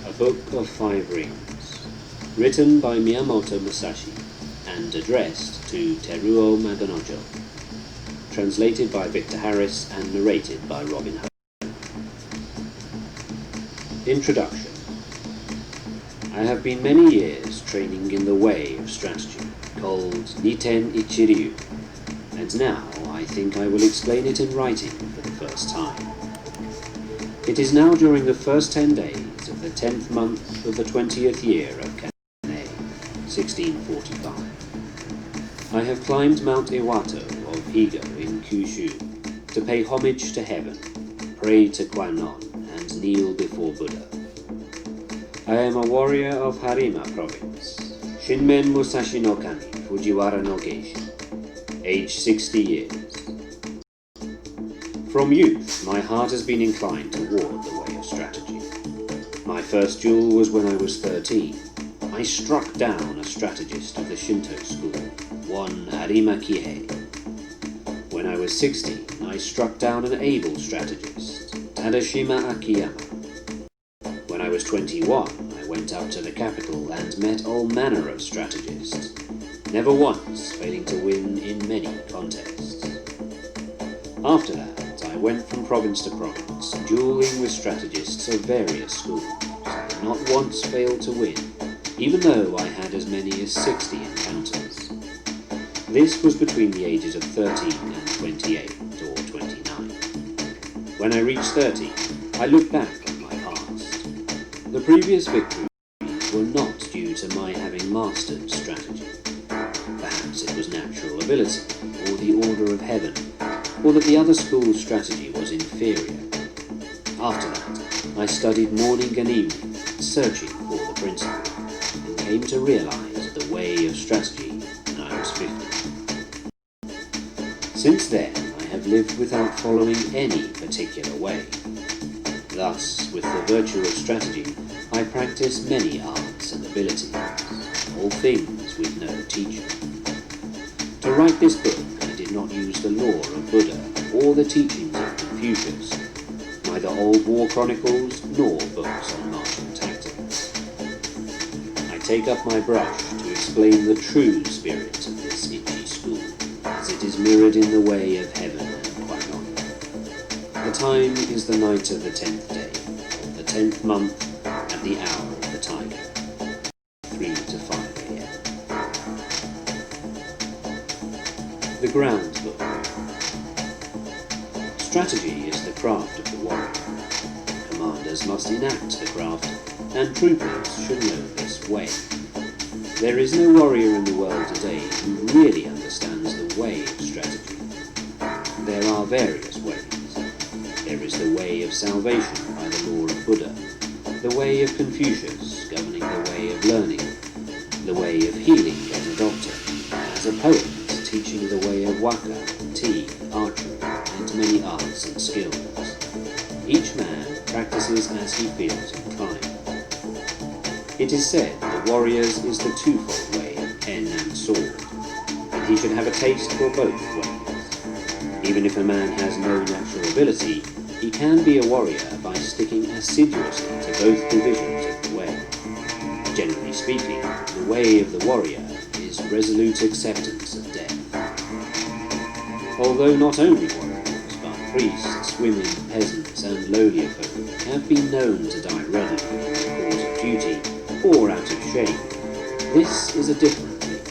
A Book of Five Rings, written by Miyamoto Musashi and addressed to Teruo Maganojo, translated by Victor Harris and narrated by Robin Ho. Introduction. I have been many years training in the way of strategy, called Niten Ichiryu, and now I think I will explain it in writing for the first time. It is now during the first 10 days of the 10th month of the 20th year of Kanei, 1645. I have climbed Mount Iwato of Higo in Kyushu to pay homage to heaven, pray to Kwannon, and kneel before Buddha. I am a warrior of Harima province, Shinmen Musashi no Kami, Fujiwara no Geishi, age 60 years. From youth, my heart has been inclined toward the way of strategy. My first duel was when I was 13. I struck down a strategist of the Shinto school, one Harima Kihei. When I was 16, I struck down an able strategist, Tadashima Akiyama. When I was 21, I went up to the capital and met all manner of strategists, never once failing to win in many contests. After that, I went from province to province, dueling with strategists of various schools, and not once failed to win, even though I had as many as 60 encounters. This was between the ages of 13 and 28 or 29. When I reached 30, I looked back on my past. The previous victories were not due to my having mastered strategy. Perhaps it was natural ability, or the order of heaven, or that the other school's strategy was inferior. After that, I studied morning and evening, searching for the principle, and came to realize the way of strategy when I was 50. Since then, I have lived without following any particular way. Thus, with the virtue of strategy, I practice many arts and abilities, all things with no teacher. To write this book, I did not use the lore of Buddha or the teachings of Confucius, neither old war chronicles nor books on martial tactics. I take up my brush to explain the true spirit of this Ichi school, as it is mirrored in the way of heaven and Kwannon. The time is the night of the 10th day, of the 10th month, at the hour of the tiger, 3 to 5 a.m. The Ground Book. Strategy is the craft of the warrior. Commanders must enact the craft, and troopers should know this way. There is no warrior in the world today who really understands the way of strategy. There are various ways. There is the way of salvation by the law of Buddha, the way of Confucius governing the way of learning, the way of healing as a doctor, as a poet teaching the way of waka, tea, archery, and many arts and skills. Each man practices as he feels inclined. It is said the warrior's is the twofold way of pen and sword, and he should have a taste for both ways. Even if a man has no natural ability, he can be a warrior by sticking assiduously to both divisions of the way. Generally speaking, the way of the warrior is resolute acceptance of death. Although not only warriors, but priests, women, peasants, and lowlier folk have been known to die readily in the cause of duty or out of shame, this is a different thing.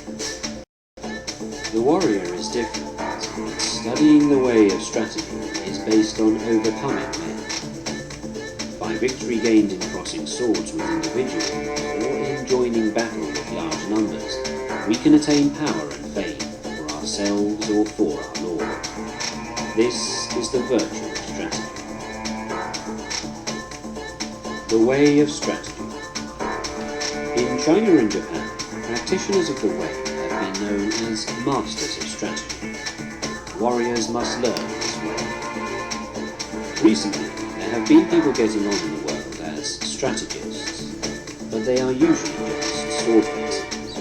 The warrior is different, but studying the way of strategy is based on overcoming men. By victory gained in crossing swords with individuals, or in joining battle with large numbers, we can attain power and fame for ourselves or for our Lord. This is the virtue of strategy. The way of strategy. In China and Japan, practitioners of the way have been known as masters of strategy. Warriors must learn this way. Recently, there have been people getting on in the world as strategists, but they are usually just sword facers.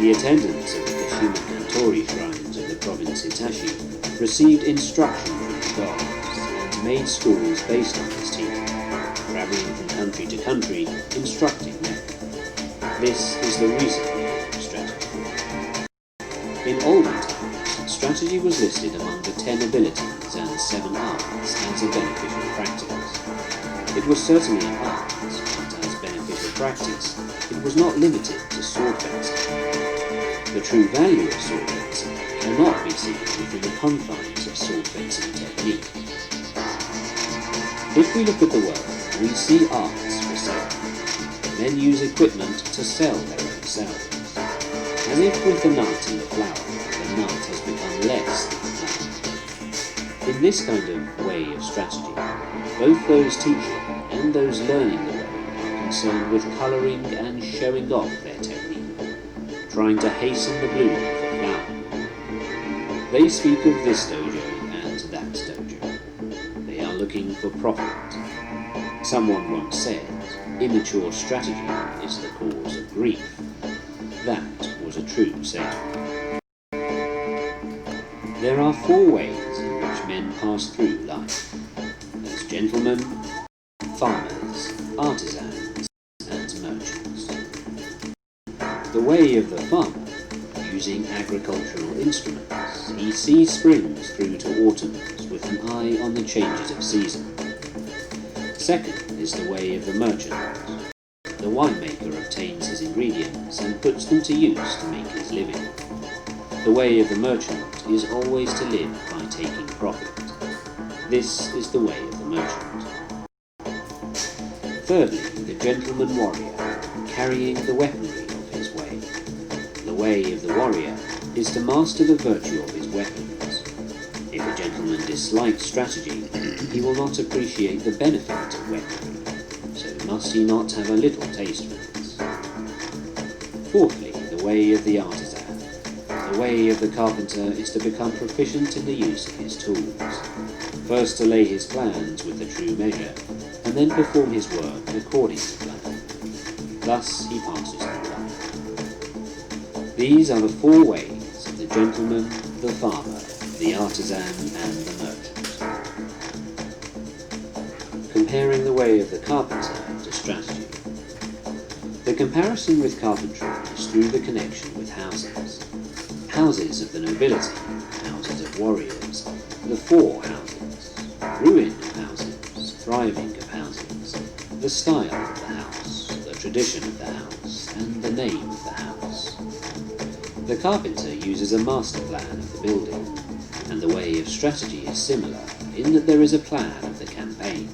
The attendants of the Kashima Kantori shrines of the province Hitachi received instruction from the gods and made schools based on this teaching. travelling from country to country, instructing men. This is the recent meaning of strategy. In olden times, strategy was listed among the 10 abilities and 7 arts as a beneficial practice. It was certainly an art, but as beneficial practice, it was not limited to sword fencing. The true value of sword fencing cannot be seen within the confines of sword fencing technique. If we look at the world, we see arts for sale. Men use equipment to sell their own selves. As if with the nut and the flower, the nut has become less than the flower. In this kind of way of strategy, both those teaching and those learning the way are concerned with colouring and showing off their technique, trying to hasten the bloom of the flower. They speak of this dojo and that dojo. They are looking for profit. Someone once said, "Immature strategy is the cause of grief." That was a true saying. There are 4 ways in which men pass through life: as gentlemen, farmers, artisans, and merchants. The way of the farmer, using agricultural instruments, he sees springs through to autumns with an eye on the changes of season. Second is the way of the merchant. The winemaker obtains his ingredients and puts them to use to make his living. The way of the merchant is always to live by taking profit. This is the way of the merchant. Thirdly, the gentleman warrior, carrying the weaponry of his way. The way of the warrior is to master the virtue of his weapons. If a gentleman dislikes strategy, he will not appreciate the benefit of weaponry, so must he not have a little taste for this. Fourthly, the way of the artisan. The way of the carpenter is to become proficient in the use of his tools. First to lay his plans with the true measure, and then perform his work according to plan. Thus he passes through life. These are the 4 ways of the gentleman, the farmer, the artisan, and the merchant. Comparing the way of the carpenter to strategy. The comparison with carpentry is through the connection with houses. Houses of the nobility, houses of warriors, the 4 houses, ruin of houses, thriving of houses, the style of the house, the tradition of the house, and the name of the house. The carpenter uses a master plan of the building, and the way of strategy is similar in that there is a plan of the campaign.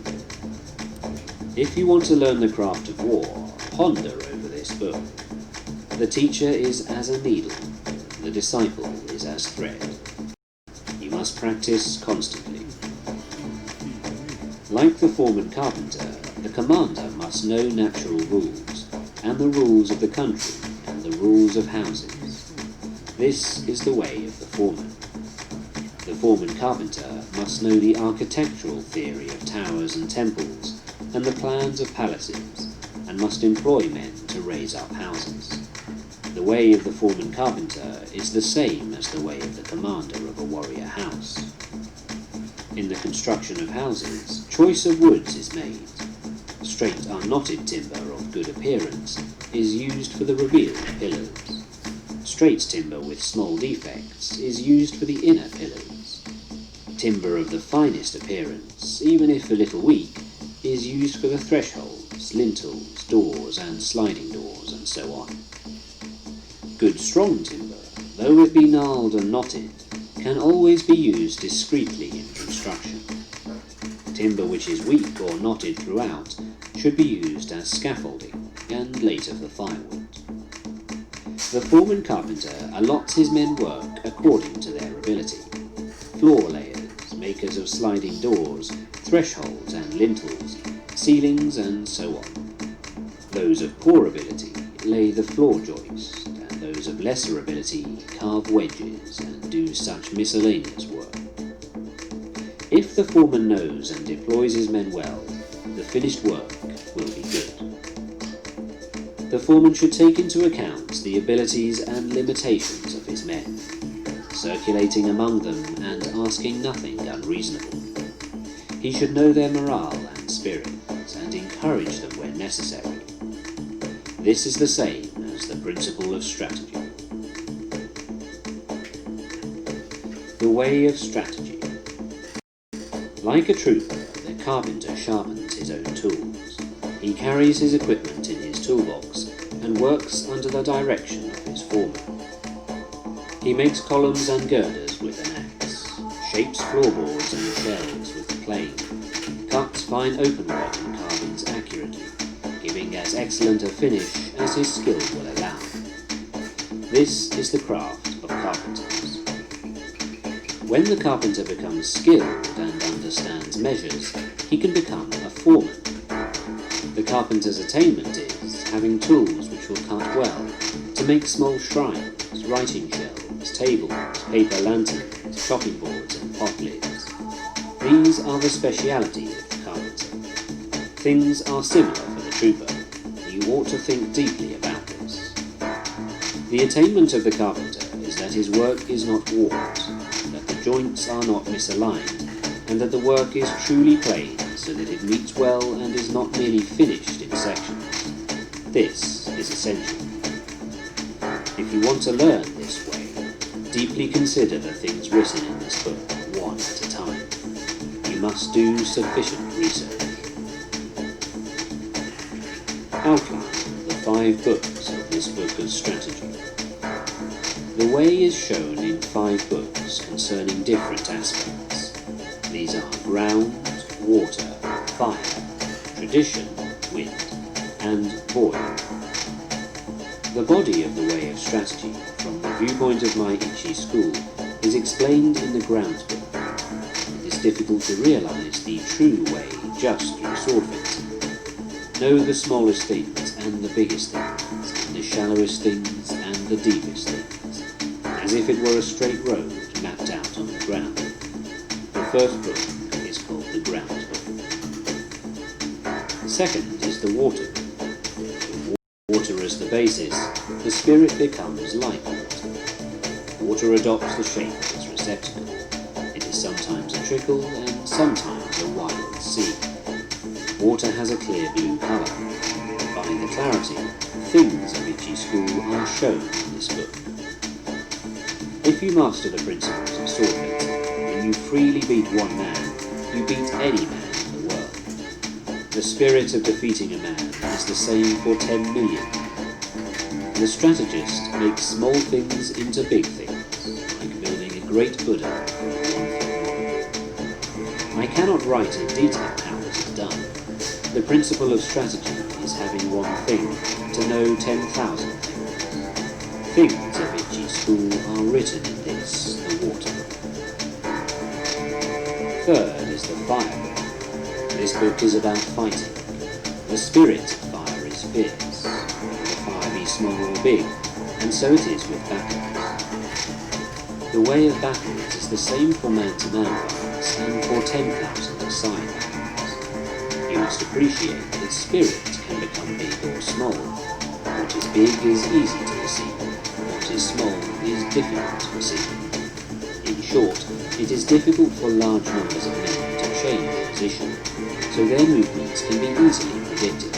If you want to learn the craft of war, ponder over this book. The teacher is as a needle, the disciple is as thread. You must practice constantly. Like the foreman carpenter, the commander must know natural rules, and the rules of the country, and the rules of houses. This is the way of the foreman. The foreman carpenter must know the architectural theory of towers and temples, and the plans of palaces, and must employ men to raise up houses. The way of the foreman carpenter is the same as the way of the commander of a warrior house. In the construction of houses, choice of woods is made. Straight unknotted timber of good appearance is used for the revealed pillars. Straight timber with small defects is used for the inner pillars. Timber of the finest appearance, even if a little weak, is used for the thresholds, lintels, doors, and sliding doors, and so on. Good strong timber, though it be gnarled and knotted, can always be used discreetly in construction. Timber which is weak or knotted throughout should be used as scaffolding, and later for firewood. The foreman carpenter allots his men work according to their ability. Floor layers, makers of sliding doors, thresholds and lintels, ceilings, and so on. Those of poor ability lay the floor joist, and those of lesser ability carve wedges and do such miscellaneous work. If the foreman knows and deploys his men well, the finished work will be good. The foreman should take into account the abilities and limitations of his men, circulating among them and asking nothing unreasonable. He should know their morale and spirit, and encourage them when necessary. This is the same as the principle of strategy. The way of strategy. Like a trooper, the carpenter sharpens his own tools. He carries his equipment in his toolbox and works under the direction of his foreman. He makes columns and girders with an axe, shapes floorboards and shelves with the plane, cuts fine openwork and carvings accurately, giving as excellent a finish as his skill will allow. This is the craft of carpenters. When the carpenter becomes skilled and understands measures, he can become a foreman. The carpenter's attainment is having tools which will cut well to make small shrines, writing shelves, tables, paper lanterns, chopping boards and pot lids. These are the speciality of the carpenter. Things are similar for the trooper. You ought to think deeply about this. The attainment of the carpenter is that his work is not warped, that the joints are not misaligned, and that the work is truly plain so that it meets well and is not merely finished in sections. This is essential. If you want to learn this way, deeply consider the things written in this book one at a time. You must do sufficient research. Outline of the 5 books of this book of strategy. The way is shown in 5 books concerning different aspects. These are ground, water, fire, tradition, wind, and void. The body of the way of strategy, from the viewpoint of my Ichi school, is explained in the ground book. It is difficult to realize the true way just through sword fencing. Know the smallest things and the biggest things, and the shallowest things and the deepest things, as if it were a straight road mapped out on the ground. The first book is called the ground book. Second is the water book. With water as the basis, the spirit becomes like water. Water adopts the shape of its receptacle. It is sometimes a trickle and sometimes a wild sea. Water has a clear blue colour. By the clarity, things of Ichi school are shown in this book. If you master the principles of sword fencing, when you freely beat one man, you beat any man in the world. The spirit of defeating a man is the same for 10 million. The strategist makes small things into big things, like building a great Buddha from 1 foot wide. I cannot write in detail how it is done. The principle of strategy is having one thing to know 10,000 things. Things of Ichi school are written in this, the water book. Third is the fire book. This book is about fighting. The spirit of fire is fierce, whether the fire be small or big, and so it is with battles. The way of battles is the same for man-to-man battles and for 10,000 aside battles. You must appreciate that spirit can become big or small. What is big is easy to perceive. What is small is difficult to perceive. In short, it is difficult for large numbers of men to change position, so their movements can be easily predicted.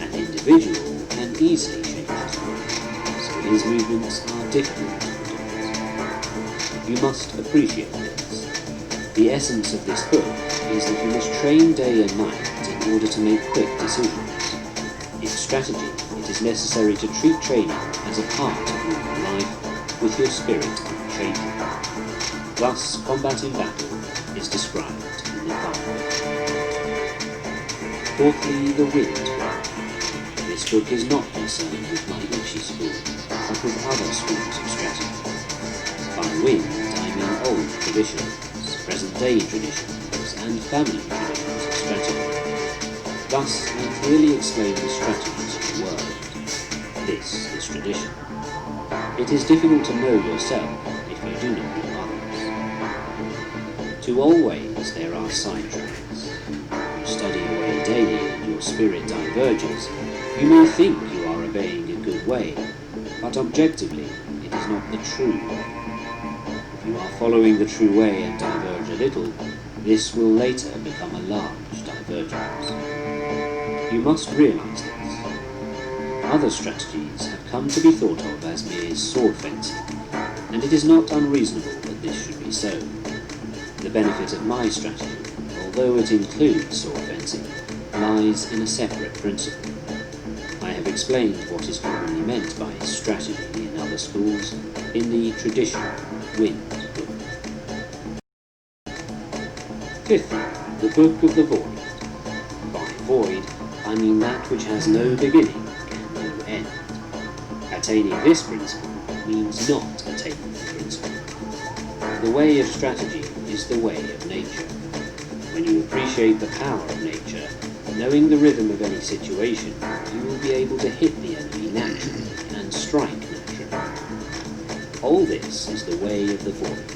An individual can easily change his movement, so his movements are difficult to predict. You must appreciate this. The essence of this book is that you must train day and night in order to make quick decisions. In strategy, it is necessary to treat training as a part of your life, with your spirit unchanging. Thus, combat in battle is described in the fire. Fourthly, the wind book. This book is not concerned with my Ichi school, but with other schools of strategy. By wind, I mean old traditions, present-day traditions, and family traditions of strategy. Thus, I clearly explain the strategies of the world. This is tradition. It is difficult to know yourself if you do not know others. To all ways there are side tracks. You study a way daily and your spirit diverges. You may think you are obeying a good way, but objectively it is not the true way. If you are following the true way and diverge a little, this will later become a large divergence. You must realize this. Other strategies have come to be thought of as mere sword fencing, and it is not unreasonable that this should be so. The benefit of my strategy, although it includes sword fencing, lies in a separate principle. I have explained what is commonly meant by strategy in other schools in the traditional Wind book. Fifthly, the Book of the Void. By void, I mean that which has no beginning and no end. Attaining this principle means not attaining the principle. The way of strategy is the way of nature. When you appreciate the power of nature, knowing the rhythm of any situation, you will be able to hit the enemy naturally and strike naturally. All this is the way of the void.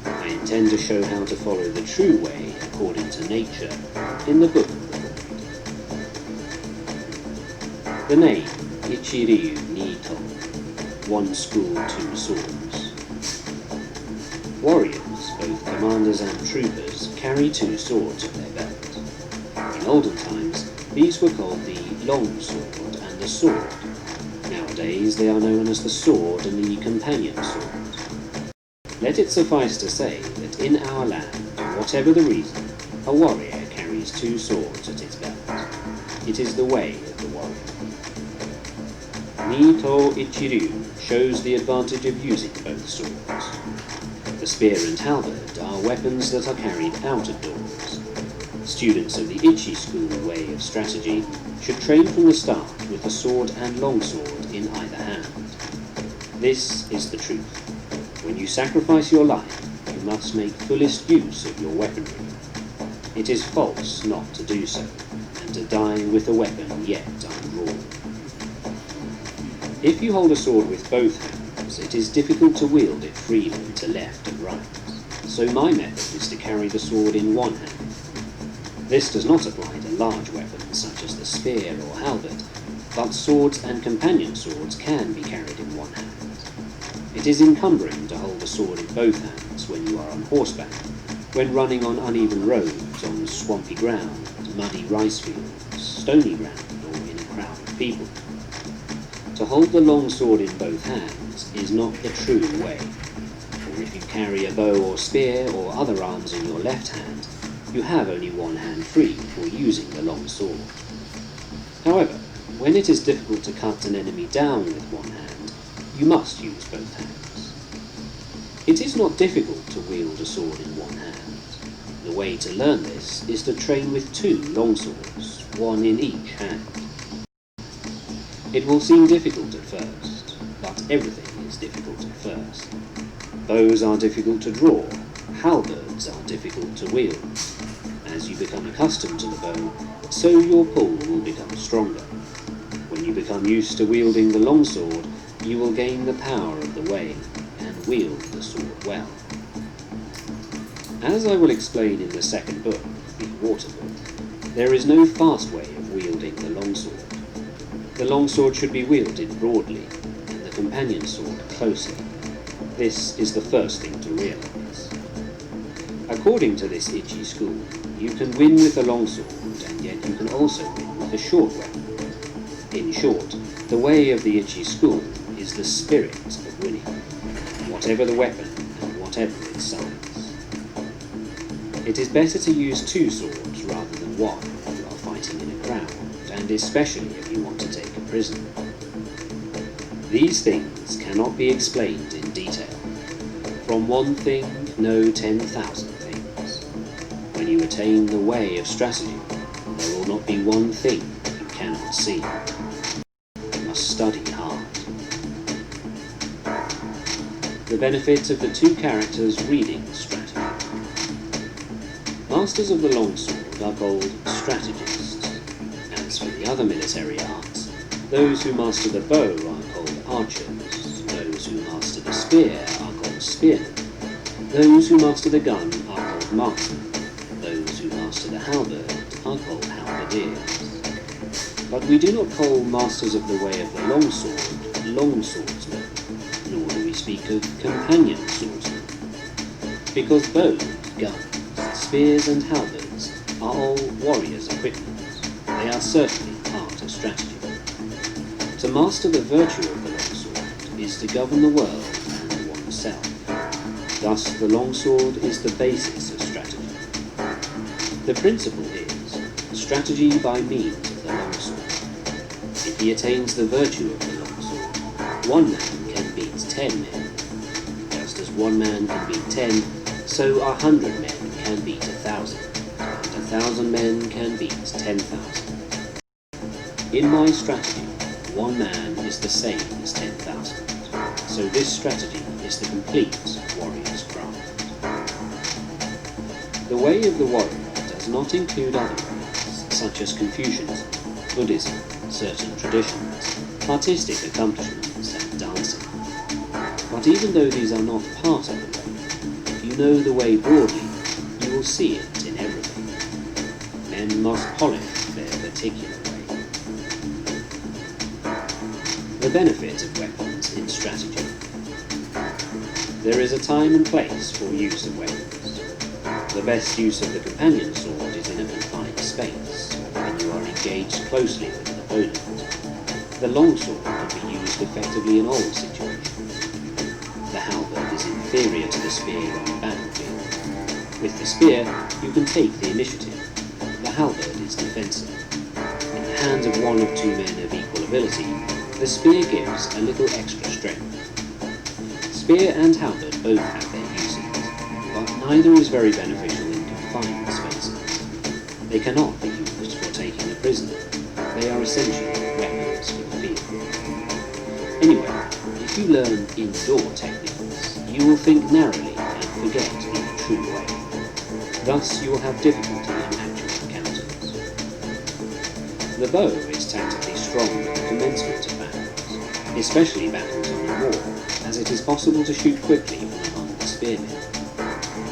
I intend to show how to follow the true way according to nature in the Book of the Void. The name Ichiryu Nito, one school, two swords. Warriors, both commanders and troopers, carry two swords at their belt. In olden times, these were called the long sword and the sword. Nowadays, they are known as the sword and the companion sword. Let it suffice to say that in our land, whatever the reason, a warrior carries two swords at his belt. It is the way of the warrior. Nito Ichiryu shows the advantage of using both swords. The spear and halberd are weapons that are carried out of doors. Students of the Ichi school way of strategy should train from the start with the sword and longsword in either hand. This is the truth. When you sacrifice your life, you must make fullest use of your weaponry. It is false not to do so, and to die with a weapon yet undrawn. If you hold a sword with both hands, it is difficult to wield it freely to left and right, so my method is to carry the sword in one hand. This does not apply to large weapons such as the spear or halberd, but swords and companion swords can be carried in one hand. It is encumbering to hold a sword in both hands when you are on horseback, when running on uneven roads, on swampy ground, muddy rice fields, stony ground, or in a crowd of people. To hold the long sword in both hands is not the true way, for if you carry a bow or spear or other arms in your left hand, you have only one hand free for using the long sword. However, when it is difficult to cut an enemy down with one hand, you must use both hands. It is not difficult to wield a sword in one hand. The way to learn this is to train with two long swords, one in each hand. It will seem difficult at first, but everything is difficult at first. Bows are difficult to draw, halberds are difficult to wield. As you become accustomed to the bow, so your pull will become stronger. When you become used to wielding the long sword, you will gain the power of the way and wield the sword well. As I will explain in the second book, the Water Book, there is no fast way of wielding the longsword. The longsword should be wielded broadly, and the companion sword closely. This is the first thing to realize. According to this Ichi school, you can win with the longsword, and yet you can also win with the short weapon. In short, the way of the Ichi school is the spirit of winning, whatever the weapon and whatever its size. It is better to use two swords rather than one when you are fighting in a crowd, and especially if you want to take a prisoner. These things cannot be explained in detail. From one thing, know 10,000 things. When you attain the way of strategy, there will not be one thing you cannot see. You must study hard. The benefit of the two characters' reading strategy. Masters of the longsword are called strategists. As for the other military arts, those who master the bow are called archers, those who master the spear are called spearmen, those who master the gun are called marksmen, those who master the halberd are called halberdiers. But we do not call masters of the way of the longsword longswordsmen, nor do we speak of companion swordsmen, because bows, guns, spears and halberds are all warriors' equipment, they are certainly part of strategy. To master the virtue of the longsword is to govern the world and oneself. Thus, the longsword is the basis of strategy. The principle is strategy by means of the longsword. If he attains the virtue of the longsword, one man can beat 10 men. Just as one man can beat 10, so 100 men can beat 1,000, and 1,000 men can beat 10,000. In my strategy, one man is the same as 10,000, so this strategy is the complete warrior's craft. The way of the warrior does not include other ways, such as Confucianism, Buddhism, certain traditions, artistic accomplishments, and dancing. But even though these are not part of the way, if you know the way broadly, you will see it in everything. Men must polish their particular way. The benefit of weapons in strategy. There is a time and place for use of weapons. The best use of the companion sword is in a confined space, when you are engaged closely with an opponent. The longsword can be used effectively in all situations. The halberd is inferior to the spear on the battlefield. With the spear, you can take the initiative. The halberd is defensive. In the hands of one or two men of equal ability, the spear gives a little extra strength. Spear and halberd both have their uses, but neither is very beneficial in confined spaces. They cannot be used for taking a prisoner. They are essentially weapons for the field. Anyway, if you learn indoor techniques, you will think narrowly and forget in the true way. Thus, you will have difficulty in actual encounters. The bow is tactically strong at the commencement of battles, especially battles on the moor, as it is possible to shoot quickly from among the spearmen.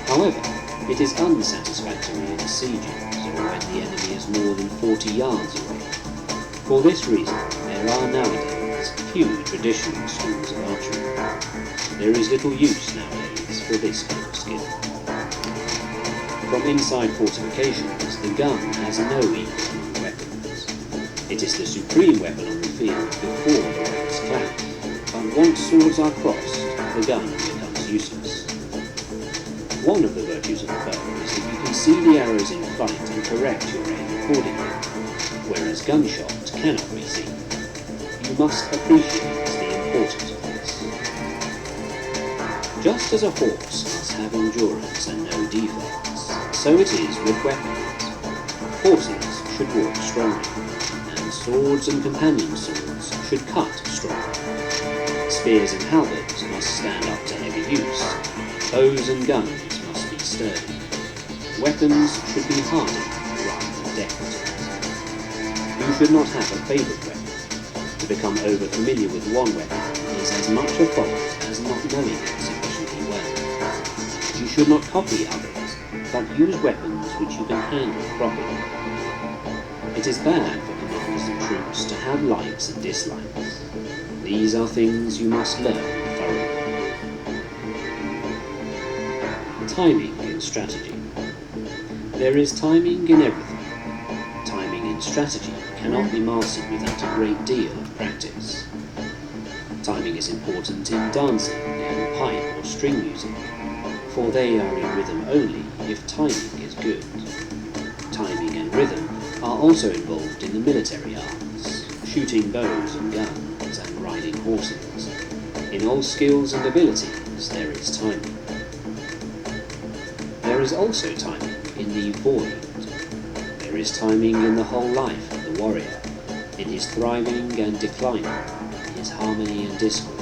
However, it is unsatisfactory in sieges or when the enemy is more than 40 yards away. For this reason, there are nowadays few traditional schools of archery. There is little use nowadays for this kind of skill. From inside fortifications, the gun has no equal among weapons. It is the supreme weapon on the field before the ranks clash, but once swords are crossed, the gun becomes useless. One of the virtues of the bow is that you can see the arrows in flight and correct your aim accordingly, whereas gunshot cannot be seen. You must appreciate the importance of this. Just as a horse must have endurance and no defects, so it is with weapons. Horses should walk strongly, and swords and companion swords should cut strongly. Spears and halberds must stand up to heavy use. Bows and guns must be sturdy. Weapons should be hardened rather than decorative. You should not have a favourite weapon. To become over-familiar with one weapon is as much a fault as not knowing it sufficiently well. You should not copy others, but use weapons which you can handle properly. It is bad for commanders and troops to have likes and dislikes. These are things you must learn thoroughly. Timing in strategy. There is timing in everything. Timing in strategy cannot be mastered without a great deal of practice. Timing is important in dancing and pipe or string music, for they are in rhythm only if timing is good. Timing and rhythm are also involved in the military arts, shooting bows and guns and riding horses. In all skills and abilities there is timing. There is also timing in the void. There is timing in the whole life of the warrior, in his thriving and declining, in his harmony and discord.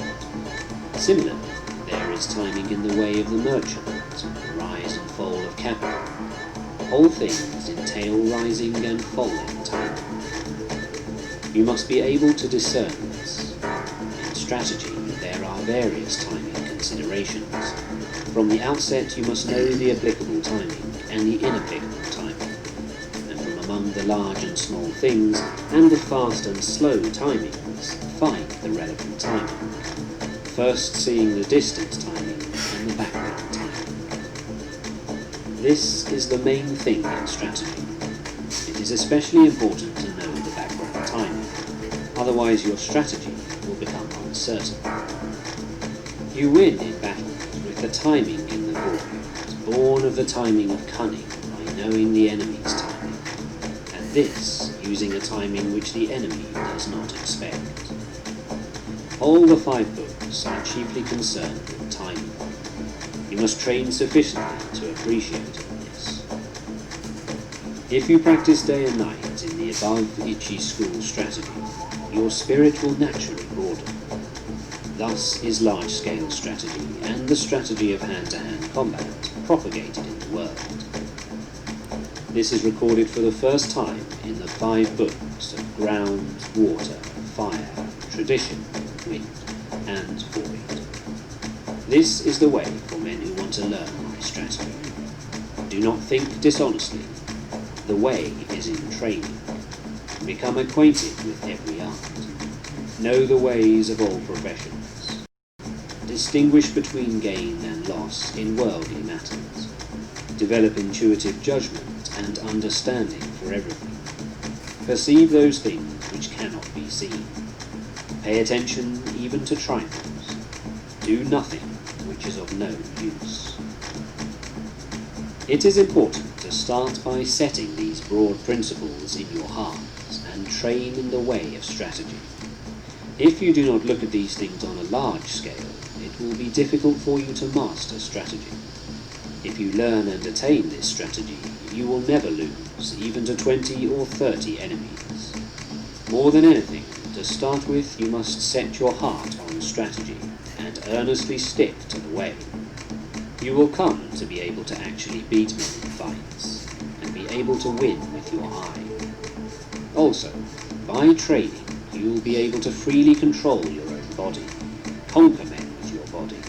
Similarly, there is timing in the way of the merchant, the rise and fall of capital. All things entail rising and falling timing. You must be able to discern this. In strategy, there are various timing considerations. From the outset, you must know the applicable timing and the inapplicable timing, and from among the large and small things and the fast and slow timings, find the relevant timing. First seeing the distant timing and the background timing. This is the main thing in strategy. It is especially important to know otherwise your strategy will become uncertain. You win in battles with the timing in the board, born of the timing of cunning by knowing the enemy's timing, and this using a timing which the enemy does not expect. All the 5 books are chiefly concerned with timing. You must train sufficiently to appreciate this. If you practice day and night in the above Ichi school strategy, your spirit will naturally broaden. Thus is large-scale strategy and the strategy of hand-to-hand combat propagated in the world. This is recorded for the first time in the 5 books of ground, water, fire, tradition, wind, and void. This is the way for men who want to learn my strategy. Do not think dishonestly. The way is in training. Become acquainted with every art. Know the ways of all professions. Distinguish between gain and loss in worldly matters. Develop intuitive judgment and understanding for everything. Perceive those things which cannot be seen. Pay attention even to trifles. Do nothing which is of no use. It is important to start by setting these broad principles in your hearts and train in the way of strategy. If you do not look at these things on a large scale, it will be difficult for you to master strategy. If you learn and attain this strategy, you will never lose, even to 20 or 30 enemies. More than anything, to start with, you must set your heart on strategy and earnestly stick to the way. You will come to be able to actually beat men in fights, and be able to win with your eye. Also, by training, you will be able to freely control your own body, conquer men with your body,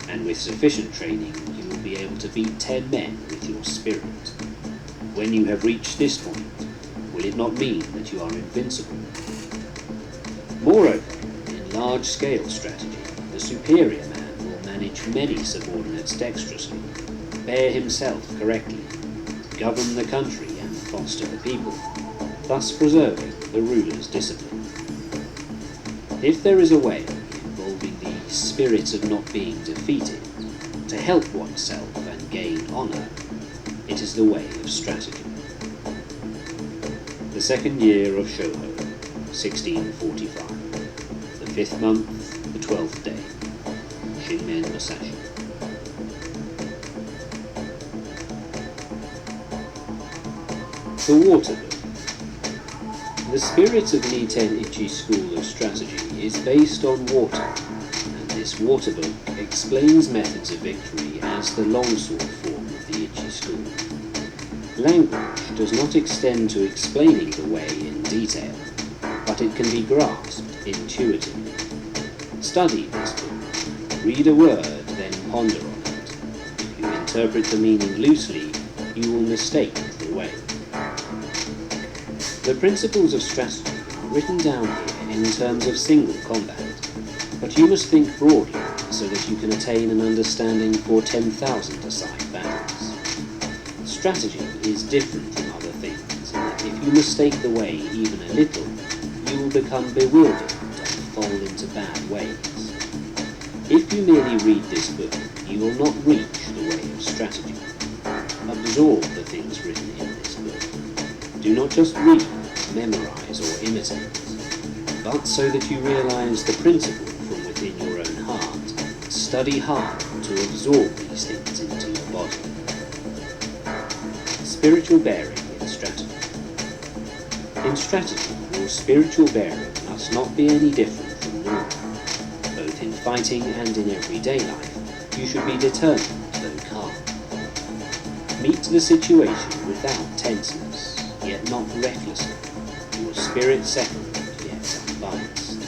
and with sufficient training, you will be able to beat 10 men with your spirit. When you have reached this point, will it not mean that you are invincible? Moreover, in large-scale strategy, the superior man will manage many subordinates dexterously, bear himself correctly, govern the country and foster the people, thus preserving the ruler's discipline. If there is a way involving the spirit of not being defeated, to help oneself and gain honor, it is the way of strategy. The 2nd year of Shoho, 1645. The 5th month, the 12th day. Shinmen Masashi. The Water Book. The spirit of Niten Ichi School of Strategy is based on water, and this water book explains methods of victory as the longsword form of the Ichi school. Language does not extend to explaining the way in detail, but it can be grasped intuitively. Study this book, read a word, then ponder on it. If you interpret the meaning loosely, you will mistake the way. The principles of strategy are written down here in terms of single combat, but you must think broadly so that you can attain an understanding for 10,000-a-side battles. Strategy is different from other things in that if you mistake the way even a little, you will become bewildered and fall into bad ways. If you merely read this book, you will not reach the way of strategy. Absorb the things written in this book. Do not just read, memorize, or imitate, but so that you realize the principle from within your own heart. Study hard to absorb these things into your body. Spiritual bearing in strategy. In strategy, your spiritual bearing must not be any different from normal. Both in fighting and in everyday life, you should be determined though calm. Meet the situation without tenseness, yet not recklessly. Your spirit settled, yet unbiased.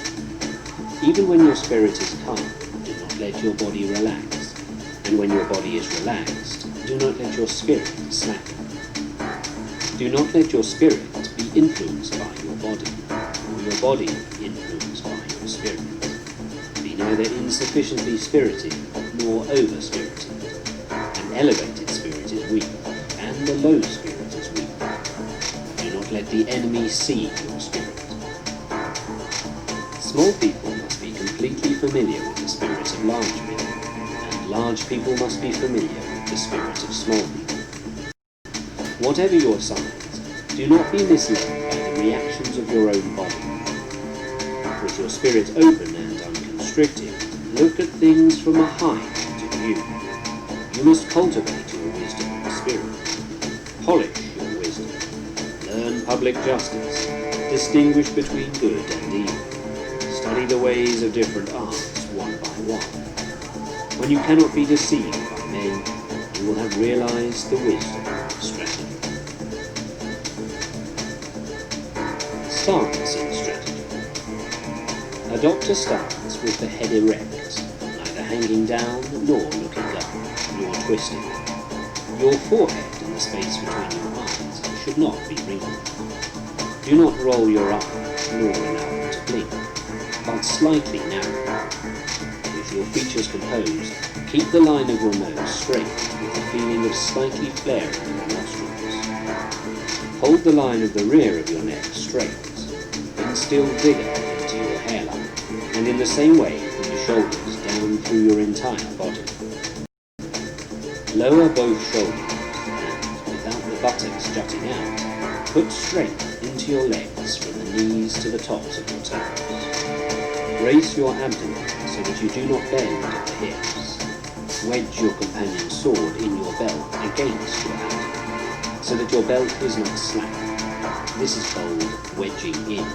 Even when your spirit is calm, do not let your body relax. And when your body is relaxed, do not let your spirit slacken. Do not let your spirit be influenced by your body, or your body influenced by your spirit. Be neither insufficiently spirited nor over-spirited. An elevated spirit is weak, and the low spirit is weak. Do not let the enemy see your spirit. Small people must be completely familiar with the spirit of large people, and large people must be familiar with the spirit of small people. Whatever your size, do not be misled by the reactions of your own body. With your spirit open and unconstricted, look at things from a high point of view. You must cultivate your wisdom of spirit. Polish your wisdom. Learn public justice. Distinguish between good and evil. Study the ways of different arts one by one. When you cannot be deceived by men, you will have realized the wisdom of strategy. Stance in strategy. Adopt a stance with the head erect, neither hanging down nor looking up, nor twisting. Your forehead and the space between your eyes should not be wrinkled. Do not roll your eyes nor allow them to blink, but slightly narrow. With your features composed, keep the line of your nose straight with the feeling of slightly flaring in the nostrils. Hold the line of the rear of your neck straight, instill vigor into your hairline, and in the same way from the shoulders down through your entire body. Lower both shoulders and, without the buttocks jutting out, put strength into your legs from the knees to the tops of your toes. Brace your abdomen so that you do not bend at the hips. Wedge your companion's sword in your belt against your abdomen, so that your belt is not slack. This is called wedging in.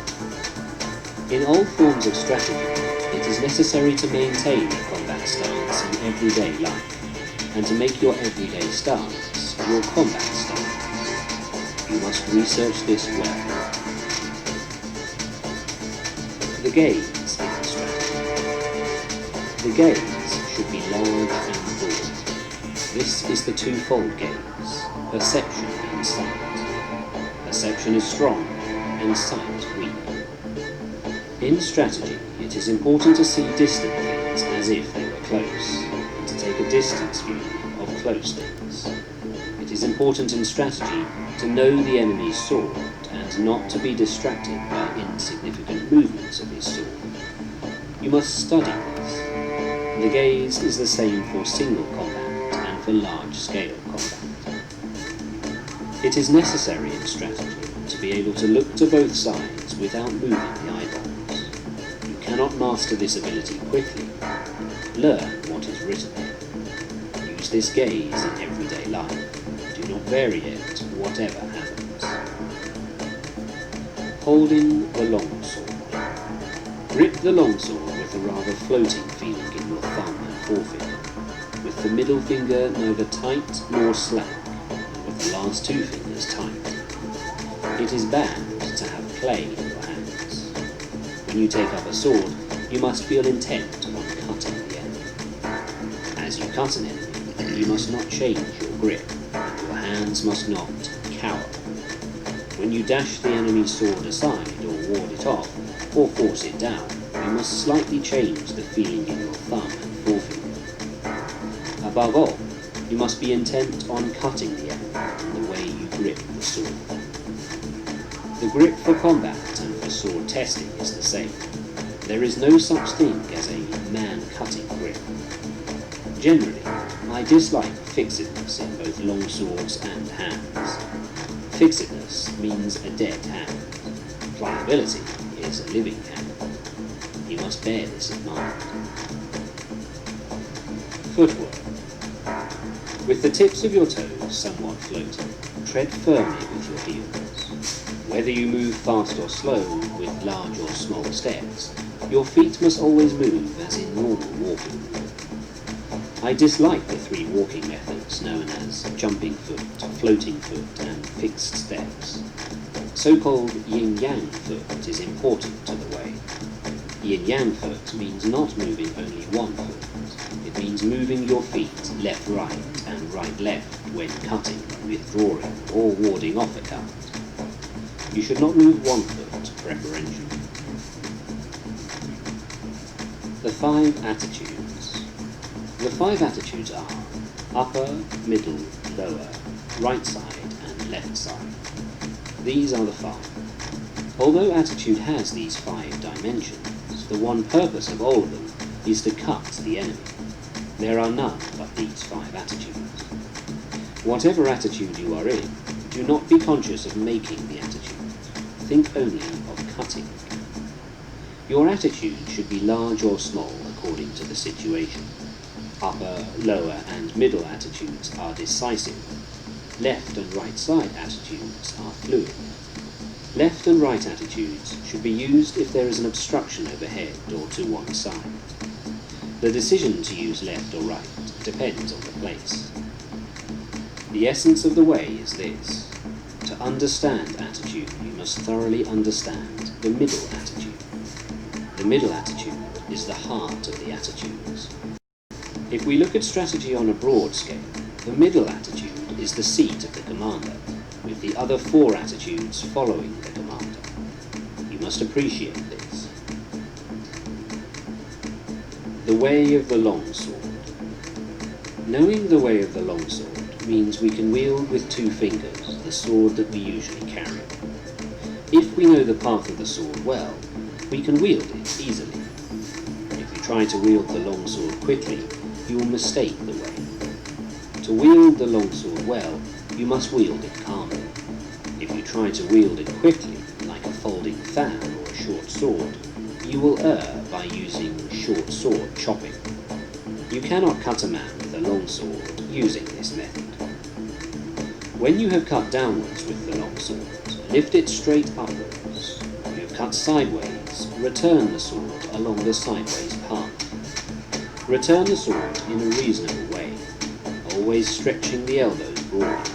In all forms of strategy, it is necessary to maintain a combat stance in everyday life, and to make your everyday stance your combat stance. You must research this well. The gaze in strategy. The gaze should be large and broad. This is the twofold gaze, perception and sight. Perception is strong, and sight weak. In strategy, it is important to see distant things as if they were close, and to take a distance view of close things. It is important in strategy to know the enemy's sword, and not to be distracted by insignificant movements of his sword. You must study this. The gaze is the same for single combat and for large-scale combat. It is necessary in strategy to be able to look to both sides without moving the eyeballs. You cannot master this ability quickly. Learn what is written here. Use this gaze in everyday life. Do not vary it, whatever happens. Holding the longsword. Grip the longsword with a rather floating feeling in your thumb and forefinger, with the middle finger neither tight nor slack, and with the last two fingers tight. It is bad to have clay in your hands. When you take up a sword, you must feel intent on cutting the enemy. As you cut an enemy, you must not change your grip, and your hands must not cower. When you dash the enemy's sword aside, or ward it off, or force it down, you must slightly change the feeling in your thumb and forefinger. Above all, you must be intent on cutting the enemy in the way you grip the sword. The grip for combat and for sword testing is the same. There is no such thing as a man-cutting grip. Generally, I dislike fixedness in both long swords and hands. Fixedness means a dead hand. Pliability is a living hand. You must bear this in mind. Footwork. With the tips of your toes somewhat floating, tread firmly with your heels. Whether you move fast or slow, with large or small steps, your feet must always move as in normal walking. I dislike the three walking methods known as jumping foot, floating foot, and fixed steps. So-called yin-yang foot is important to the way. Yin-yang foot means not moving only one foot. It means moving your feet left-right and right-left when cutting, withdrawing, or warding off a cut. You should not move one foot preferentially. The 5 attitudes. The 5 attitudes are upper, middle, lower, right side, and left side. These are the 5. Although attitude has these 5 dimensions, the one purpose of all of them is to cut the enemy. There are none but these 5 attitudes. Whatever attitude you are in, do not be conscious of making the attitude. Think only of cutting. Your attitude should be large or small according to the situation. Upper, lower, and middle attitudes are decisive. Left and right side attitudes are fluid. Left and right attitudes should be used if there is an obstruction overhead or to one side. The decision to use left or right depends on the place. The essence of the way is this. To understand attitude, you must thoroughly understand the middle attitude. The middle attitude is the heart of the attitudes. If we look at strategy on a broad scale, the middle attitude is the seat of the commander, with the other 4 attitudes following the commander. You must appreciate this. The way of the longsword. Knowing the way of the longsword means we can wield with 2 fingers the sword that we usually carry. If we know the path of the sword well, we can wield it easily. If you try to wield the longsword quickly, you will mistake the way. To wield the longsword well, you must wield it calmly. If you try to wield it quickly, like a folding fan or a short sword, you will err by using short sword chopping. You cannot cut a man with a longsword using this method. When you have cut downwards with the longsword, lift it straight upwards. When you have cut sideways, return the sword along the sideways path. Return the sword in a reasonable way, always stretching the elbows broad.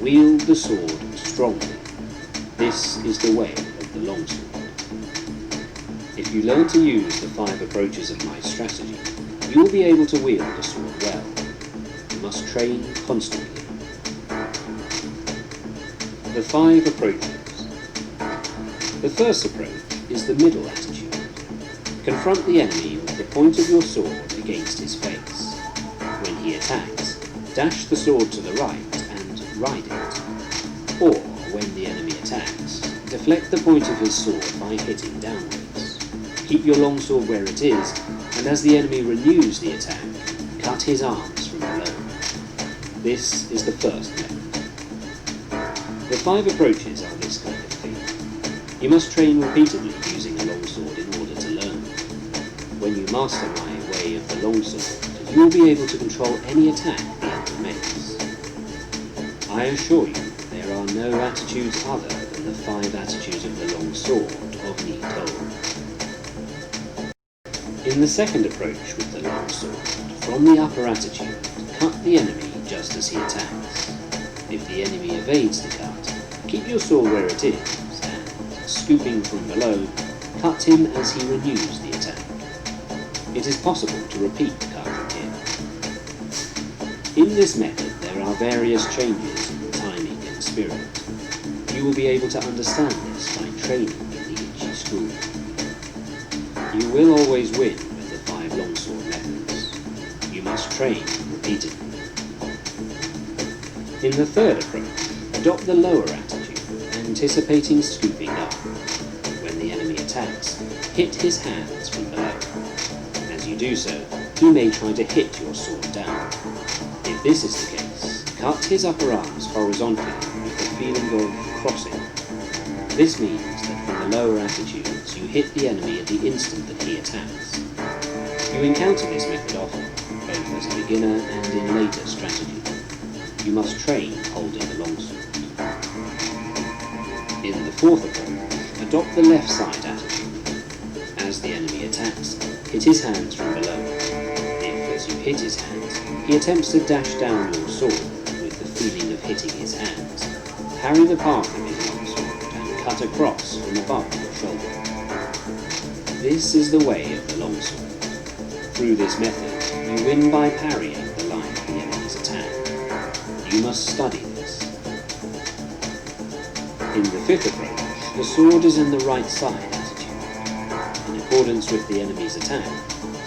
Wield the sword strongly. This is the way of the longsword. If you learn to use the 5 approaches of my strategy, you will be able to wield the sword well. You must train constantly. The 5 approaches. The first approach is the middle attitude. Confront the enemy with the point of your sword against his face. When he attacks, dash the sword to the right and ride it. Or, when the enemy attacks, deflect the point of his sword by hitting downwards. Keep your longsword where it is, and as the enemy renews the attack, cut his arms from below. This is the first method. The 5 approaches are this kind of thing. You must train repeatedly using a longsword in order to learn. When you master my way of the longsword, you will be able to control any attack the enemy makes. I assure you, there are no attitudes other than the 5 attitudes of the longsword of Ni told. In the second approach with the longsword, from the upper attitude, cut the enemy just as he attacks. If the enemy evades the cut, keep your sword where it is, and, scooping from below, cut him as he renews the attack. It is possible to repeat the cut from here. In this method, there are various changes in timing and spirit. You will be able to understand this by training in the Ichi school. You will always win with the 5 longsword methods. You must train repeatedly. In the third approach, adopt the lower attitude, anticipating scooping up. When the enemy attacks, hit his hands from below. As you do so, he may try to hit your sword down. If this is the case, cut his upper arms horizontally with the feeling of crossing. This means that from the lower attitudes, you hit the enemy at the instant that he attacks. You encounter this method often, both as a beginner and in later strategy. You must train holding the longsword. In the fourth approach, adopt the left side attitude. As the enemy attacks, hit his hands from below. If, as you hit his hands, he attempts to dash down your sword with the feeling of hitting his hands, parry the path of his longsword and cut across from above your shoulder. This is the way of the longsword. Through this method, you win by parrying the line of the enemy's attack. You must study this. In the fifth approach, the sword is in the right side attitude. In accordance with the enemy's attack,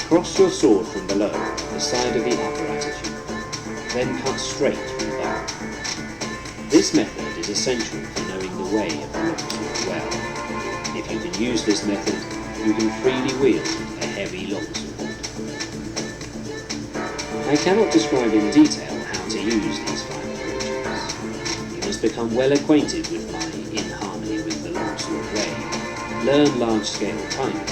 cross your sword from below the side of the upper attitude, then cut straight from above. This method is essential for knowing the way of the longsword well. If you can use this method, you can freely wield a heavy longsword. I cannot describe in detail how to use these 5 approaches. You must become well acquainted with my In Harmony with the Longsword way, learn large-scale timing,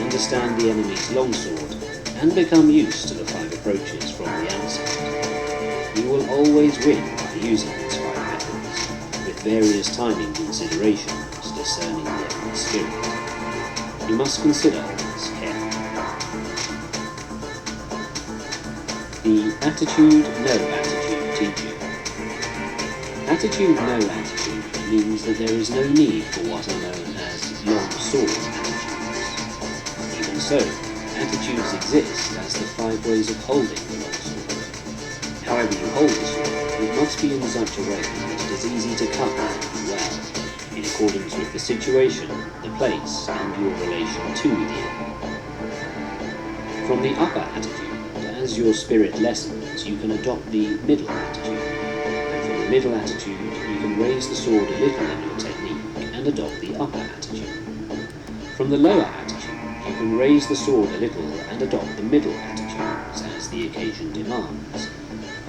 understand the enemy's longsword, and become used to the 5 approaches from the outset. You will always win by using these 5 methods, with various timing considerations discerning the enemy's spirit. You must consider this carefully. The Attitude, No Attitude teaching. Attitude, No Attitude means that there is no need for what are known as long sword attitudes. Even so, attitudes exist as the 5 ways of holding the long sword. However you hold the sword, it must be in such a way that it is easy to cut the enemy well, in accordance with the situation, the place, and your relation to the enemy. From the upper attitude, as your spirit lessens, you can adopt the middle attitude, and from the middle attitude, you can raise the sword a little in your technique and adopt the upper attitude. From the lower attitude, you can raise the sword a little and adopt the middle attitudes as the occasion demands.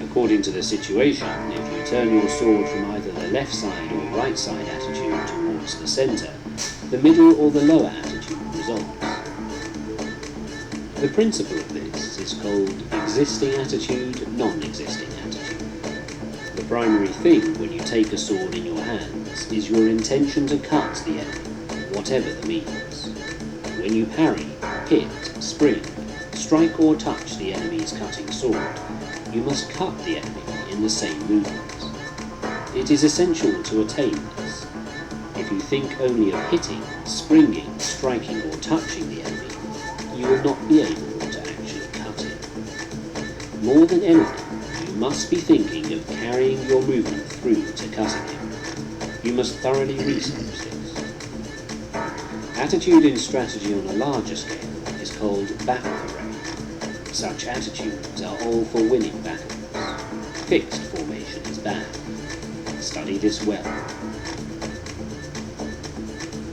According to the situation, if you turn your sword from either the left side or right side attitude towards the centre, the middle or the lower attitude results. The principle of this is called existing attitude, non-existing attitude. The primary thing when you take a sword in your hands is your intention to cut the enemy, whatever the means. When you parry, hit, spring, strike or touch the enemy's cutting sword, you must cut the enemy in the same movement. It is essential to attain this. If you think only of hitting, springing, striking or touching the enemy, you will not be able to actually cut him. More than anything, you must be thinking of carrying your movement through to cutting him. You must thoroughly research this. Attitude in strategy on a larger scale is called battle array. Such attitudes are all for winning battles. Fixed formation is bad. Study this well.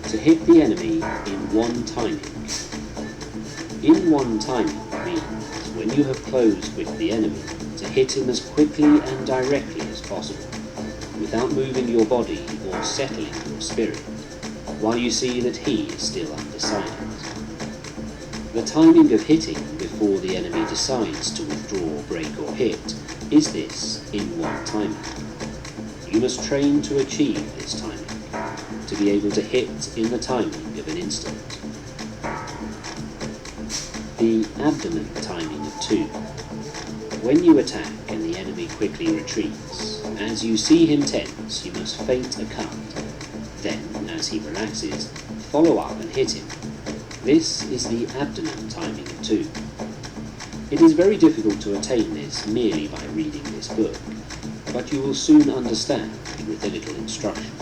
To hit the enemy in one timing. In one timing means when you have closed with the enemy, to hit him as quickly and directly as possible, without moving your body or settling your spirit, while you see that he is still undecided. The timing of hitting before the enemy decides to withdraw, break or hit is this in one timing. You must train to achieve this timing, to be able to hit in the timing of an instant. The abdomen timing of 2. When you attack and the enemy quickly retreats, as you see him tense, you must feint a cut. Then, as he relaxes, follow up and hit him. This is the abdomen timing of 2. It is very difficult to attain this merely by reading this book, but you will soon understand with a little instruction.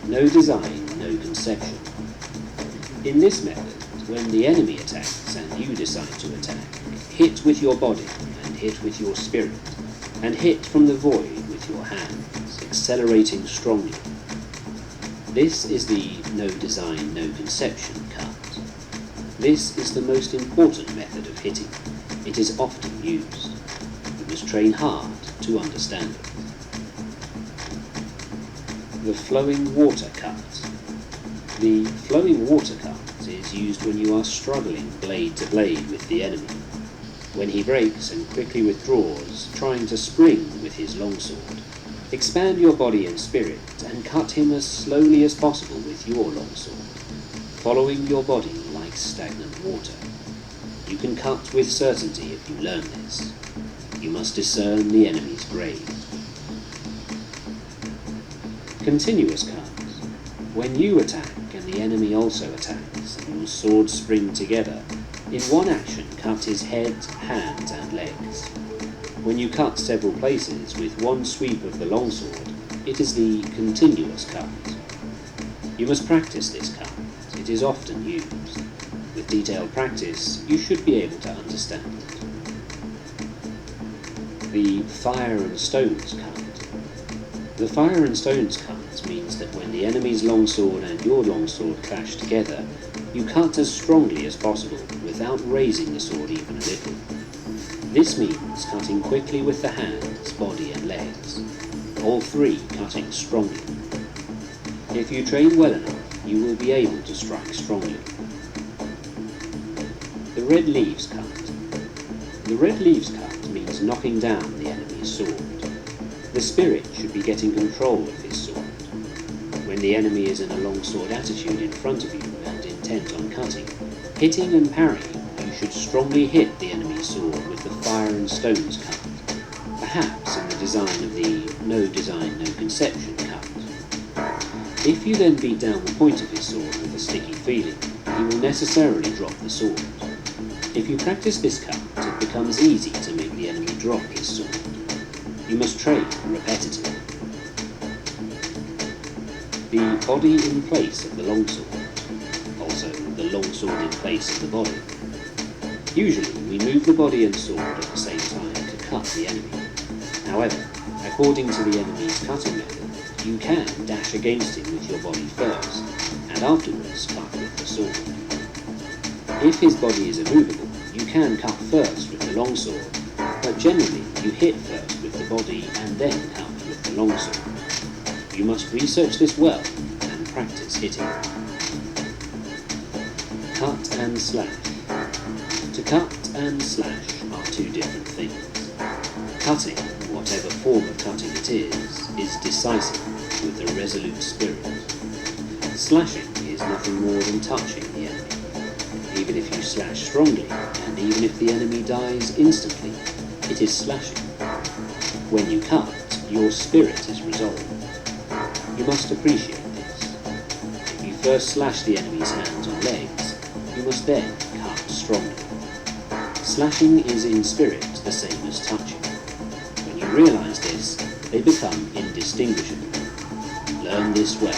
No design, no conception. In this method, when the enemy attacks and you decide to attack, hit with your body and hit with your spirit, and hit from the void with your hands, accelerating strongly. This is the no design, no conception cut. This is the most important method of hitting. It is often used. You must train hard to understand it. The flowing water cut. The flowing water cut is used when you are struggling blade to blade with the enemy. When he breaks and quickly withdraws, trying to spring with his longsword, expand your body and spirit and cut him as slowly as possible with your longsword, following your body like stagnant water. You can cut with certainty if you learn this. You must discern the enemy's grade. Continuous cut. When you attack and the enemy also attacks, and your swords spring together, in one action cut his head, hands and legs. When you cut several places with one sweep of the longsword, it is the continuous cut. You must practice this cut. It is often used. With detailed practice, you should be able to understand it. The fire and stones cut. The fire and stones cut hands means that when the enemy's longsword and your longsword clash together, you cut as strongly as possible without raising the sword even a little. This means cutting quickly with the hands, body and legs, all three cutting strongly. If you train well enough, you will be able to strike strongly. The red leaves cut. The red leaves cut means knocking down the enemy's sword. The spirit should be getting control of his sword. When the enemy is in a longsword attitude in front of you and intent on cutting, hitting and parrying, you should strongly hit the enemy's sword with the fire and stones cut, perhaps in the design of the no design, no conception cut. If you then beat down the point of his sword with a sticky feeling, he will necessarily drop the sword. If you practice this cut, it becomes easy to make the enemy drop his sword. You must train repetitively. The body in place of the longsword, also the longsword in place of the body. Usually we move the body and sword at the same time to cut the enemy. However, according to the enemy's cutting method, you can dash against him with your body first, and afterwards cut with the sword. If his body is immovable, you can cut first with the longsword, but generally you hit first with the body and then cut with the longsword. You must research this well and practice hitting. Cut and slash. To cut and slash are two different things. Cutting, whatever form of cutting it is decisive with a resolute spirit. Slashing is nothing more than touching the enemy. Even if you slash strongly, and even if the enemy dies instantly, it is slashing. When you cut, your spirit is resolved. You must appreciate this. If you first slash the enemy's hands or legs, you must then cut strongly. Slashing is in spirit the same as touching. When you realize this, they become indistinguishable. Learn this well.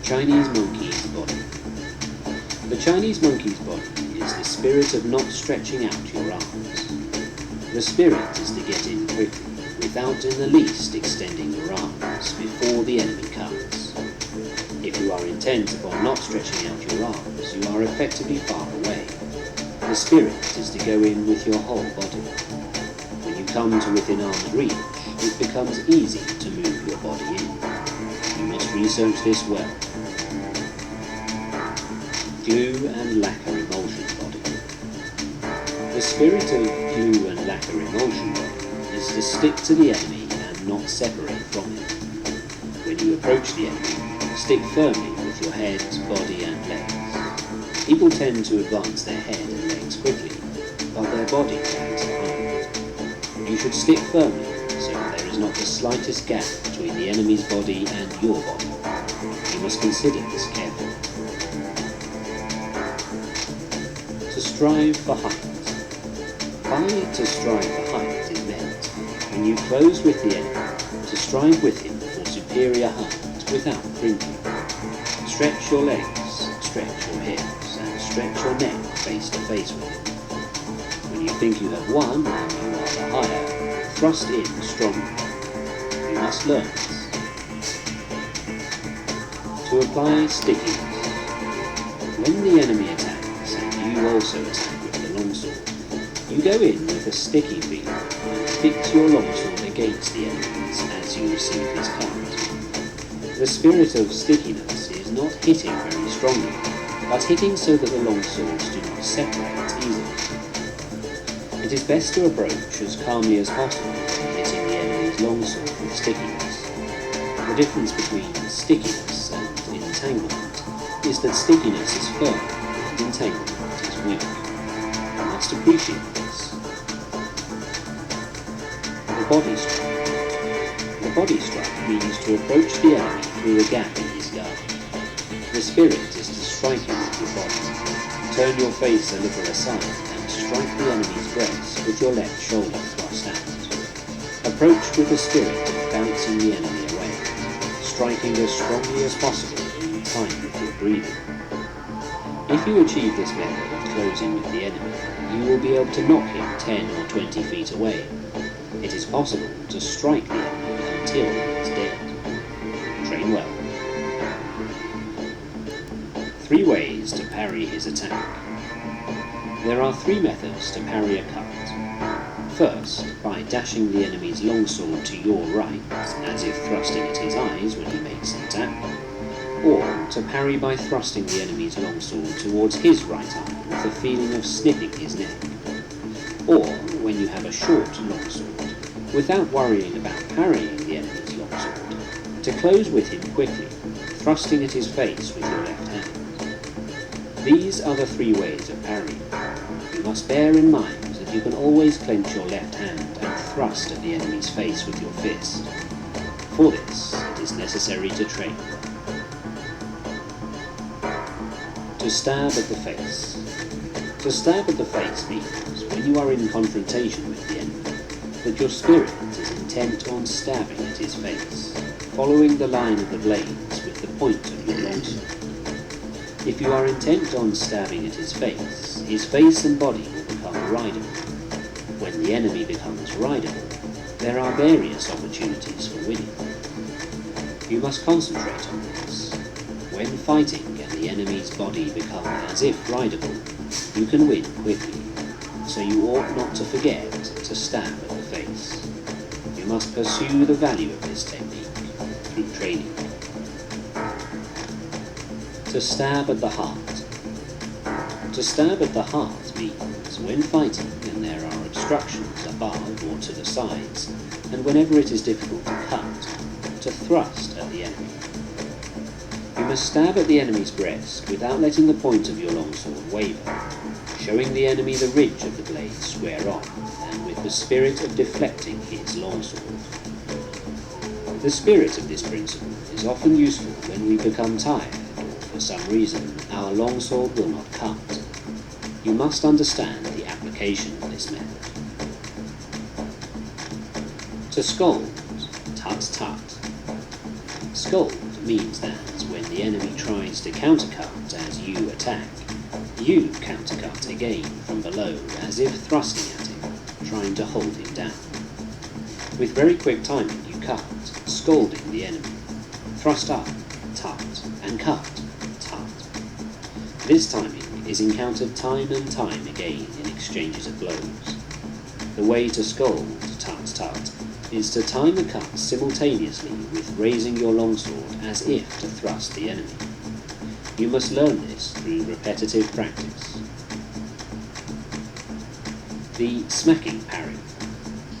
Chinese monkey's body. The Chinese monkey's body is the spirit of not stretching out your arms. The spirit is to get in quickly, without in the least extending your arms before the enemy cuts. If you are intent upon not stretching out your arms, you are effectively far away. The spirit is to go in with your whole body. When you come to within arm's reach, it becomes easy to move your body in. You must research this well. Glue and lacquer emulsion body. The spirit of glue and lacquer emulsion body is to stick to the enemy and not separate from him. When you approach the enemy, stick firmly with your head, body and legs. People tend to advance their head and legs quickly, but their body lags behind. You should stick firmly so that there is not the slightest gap between the enemy's body and your body. You must consider this carefully. To strive for height. By to strive for height is meant, when you close with the enemy, to strive with him for superior height without cringing. Stretch your legs, stretch your hips, and stretch your neck face to face with him. When you think you have won and you are the higher, thrust in strongly. You must learn this. To apply stickiness. When the enemy attacks and you also attack with the longsword, you go in with a sticky feeling and fix your longsword against the enemy's as you receive his cut. The spirit of stickiness is not hitting very strongly, but hitting so that the longswords do not separate easily. It is best to approach as calmly as possible, hitting the enemy's longsword with stickiness. The difference between stickiness and entanglement is that stickiness is firm and entanglement is weak. You must appreciate this. The body strike. The body strike means to approach the enemy through a gap in his guard. The spirit is to strike him with your body. Turn your face a little aside and strike the enemy's breast with your left shoulder thrust out. Approach with the spirit of bouncing the enemy away, striking as strongly as possible in time with your breathing. If you achieve this method of closing with the enemy, you will be able to knock him 10 or 20 feet away. It is possible to strike the enemy until he is dead. Train well. 3 ways to parry his attack. There are 3 methods to parry a cut. First, by dashing the enemy's longsword to your right, as if thrusting at his eyes when he makes an attack, or to parry by thrusting the enemy's longsword towards his right eye with the feeling of snipping his neck, or when you have a short longsword, without worrying about parrying the enemy's longsword, to close with him quickly, thrusting at his face with your left hand. These are the 3 ways of parrying. You must bear in mind that you can always clench your left hand and thrust at the enemy's face with your fist. For this, it is necessary to train. To stab at the face. To stab at the face means, when you are in confrontation with the enemy, that your spirit is intent on stabbing at his face, following the line of the blades with the point of your longsword. If you are intent on stabbing at his face and body will become rideable. When the enemy becomes rideable, there are various opportunities for winning. You must concentrate on this. When fighting and the enemy's body become as if rideable, you can win quickly, so you ought not to forget to stab at the face. You must pursue the value of this technique through training. To stab at the heart. To stab at the heart means when fighting and there are obstructions above or to the sides, and whenever it is difficult to cut, to thrust at the enemy. You must stab at the enemy's breast without letting the point of your longsword waver, showing the enemy the ridge of the blade square on, and with the spirit of deflecting his longsword. The spirit of this principle is often useful when we become tired, for some reason our longsword will not cut. You must understand the application of this method. To scold, tut-tut. Scold means that when the enemy tries to countercut as you attack, you countercut again from below as if thrusting at him, trying to hold him down. With very quick timing you cut, scolding the enemy. Thrust up, tut, and cut, tut. This timing is encountered time and time again in exchanges of blows. The way to scold, tut, is to time the cut simultaneously with raising your longsword as if to thrust the enemy. You must learn this through repetitive practice. The smacking parry.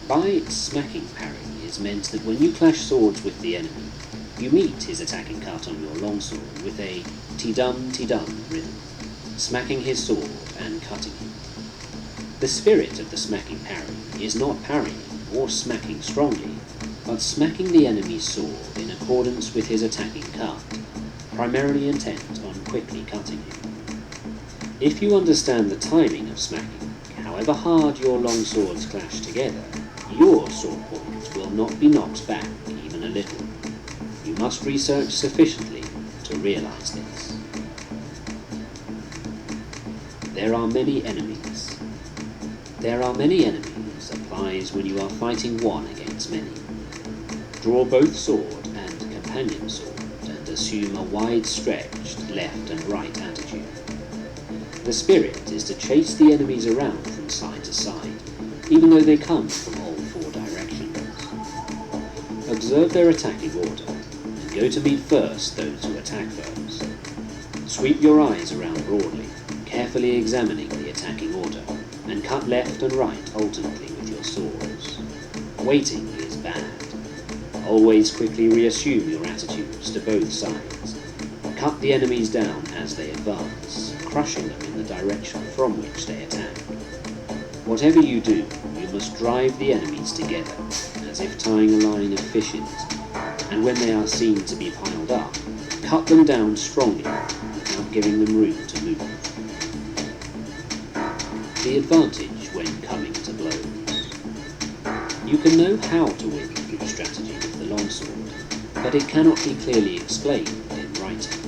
By smacking parry is meant that when you clash swords with the enemy, you meet his attacking cut on your longsword with a ti-dum rhythm, smacking his sword and cutting him. The spirit of the smacking parry is not parrying or smacking strongly, but smacking the enemy's sword in accordance with his attacking cut, primarily intent on quickly cutting him. If you understand the timing of smacking, however hard your long swords clash together, your sword point will not be knocked back even a little. You must research sufficiently to realize this. There are many enemies. There are many enemies applies when you are fighting one against many. Draw both sword and companion sword and assume a wide-stretched left and right attitude. The spirit is to chase the enemies around from side to side, even though they come from all 4 directions. Observe their attacking order, and go to meet first those who attack first. Sweep your eyes around broadly, carefully examining the attacking order, and cut left and right alternately with your swords. Waiting is bad. Always quickly reassume your attitudes to both sides. Cut the enemies down as they advance, crushing them in the direction from which they attack. Whatever you do, you must drive the enemies together, as if tying a line of fishes, and when they are seen to be piled up, cut them down strongly without giving them room to move. The advantage when coming to blows. You can know how to win through strategy with the longsword, but it cannot be clearly explained in writing.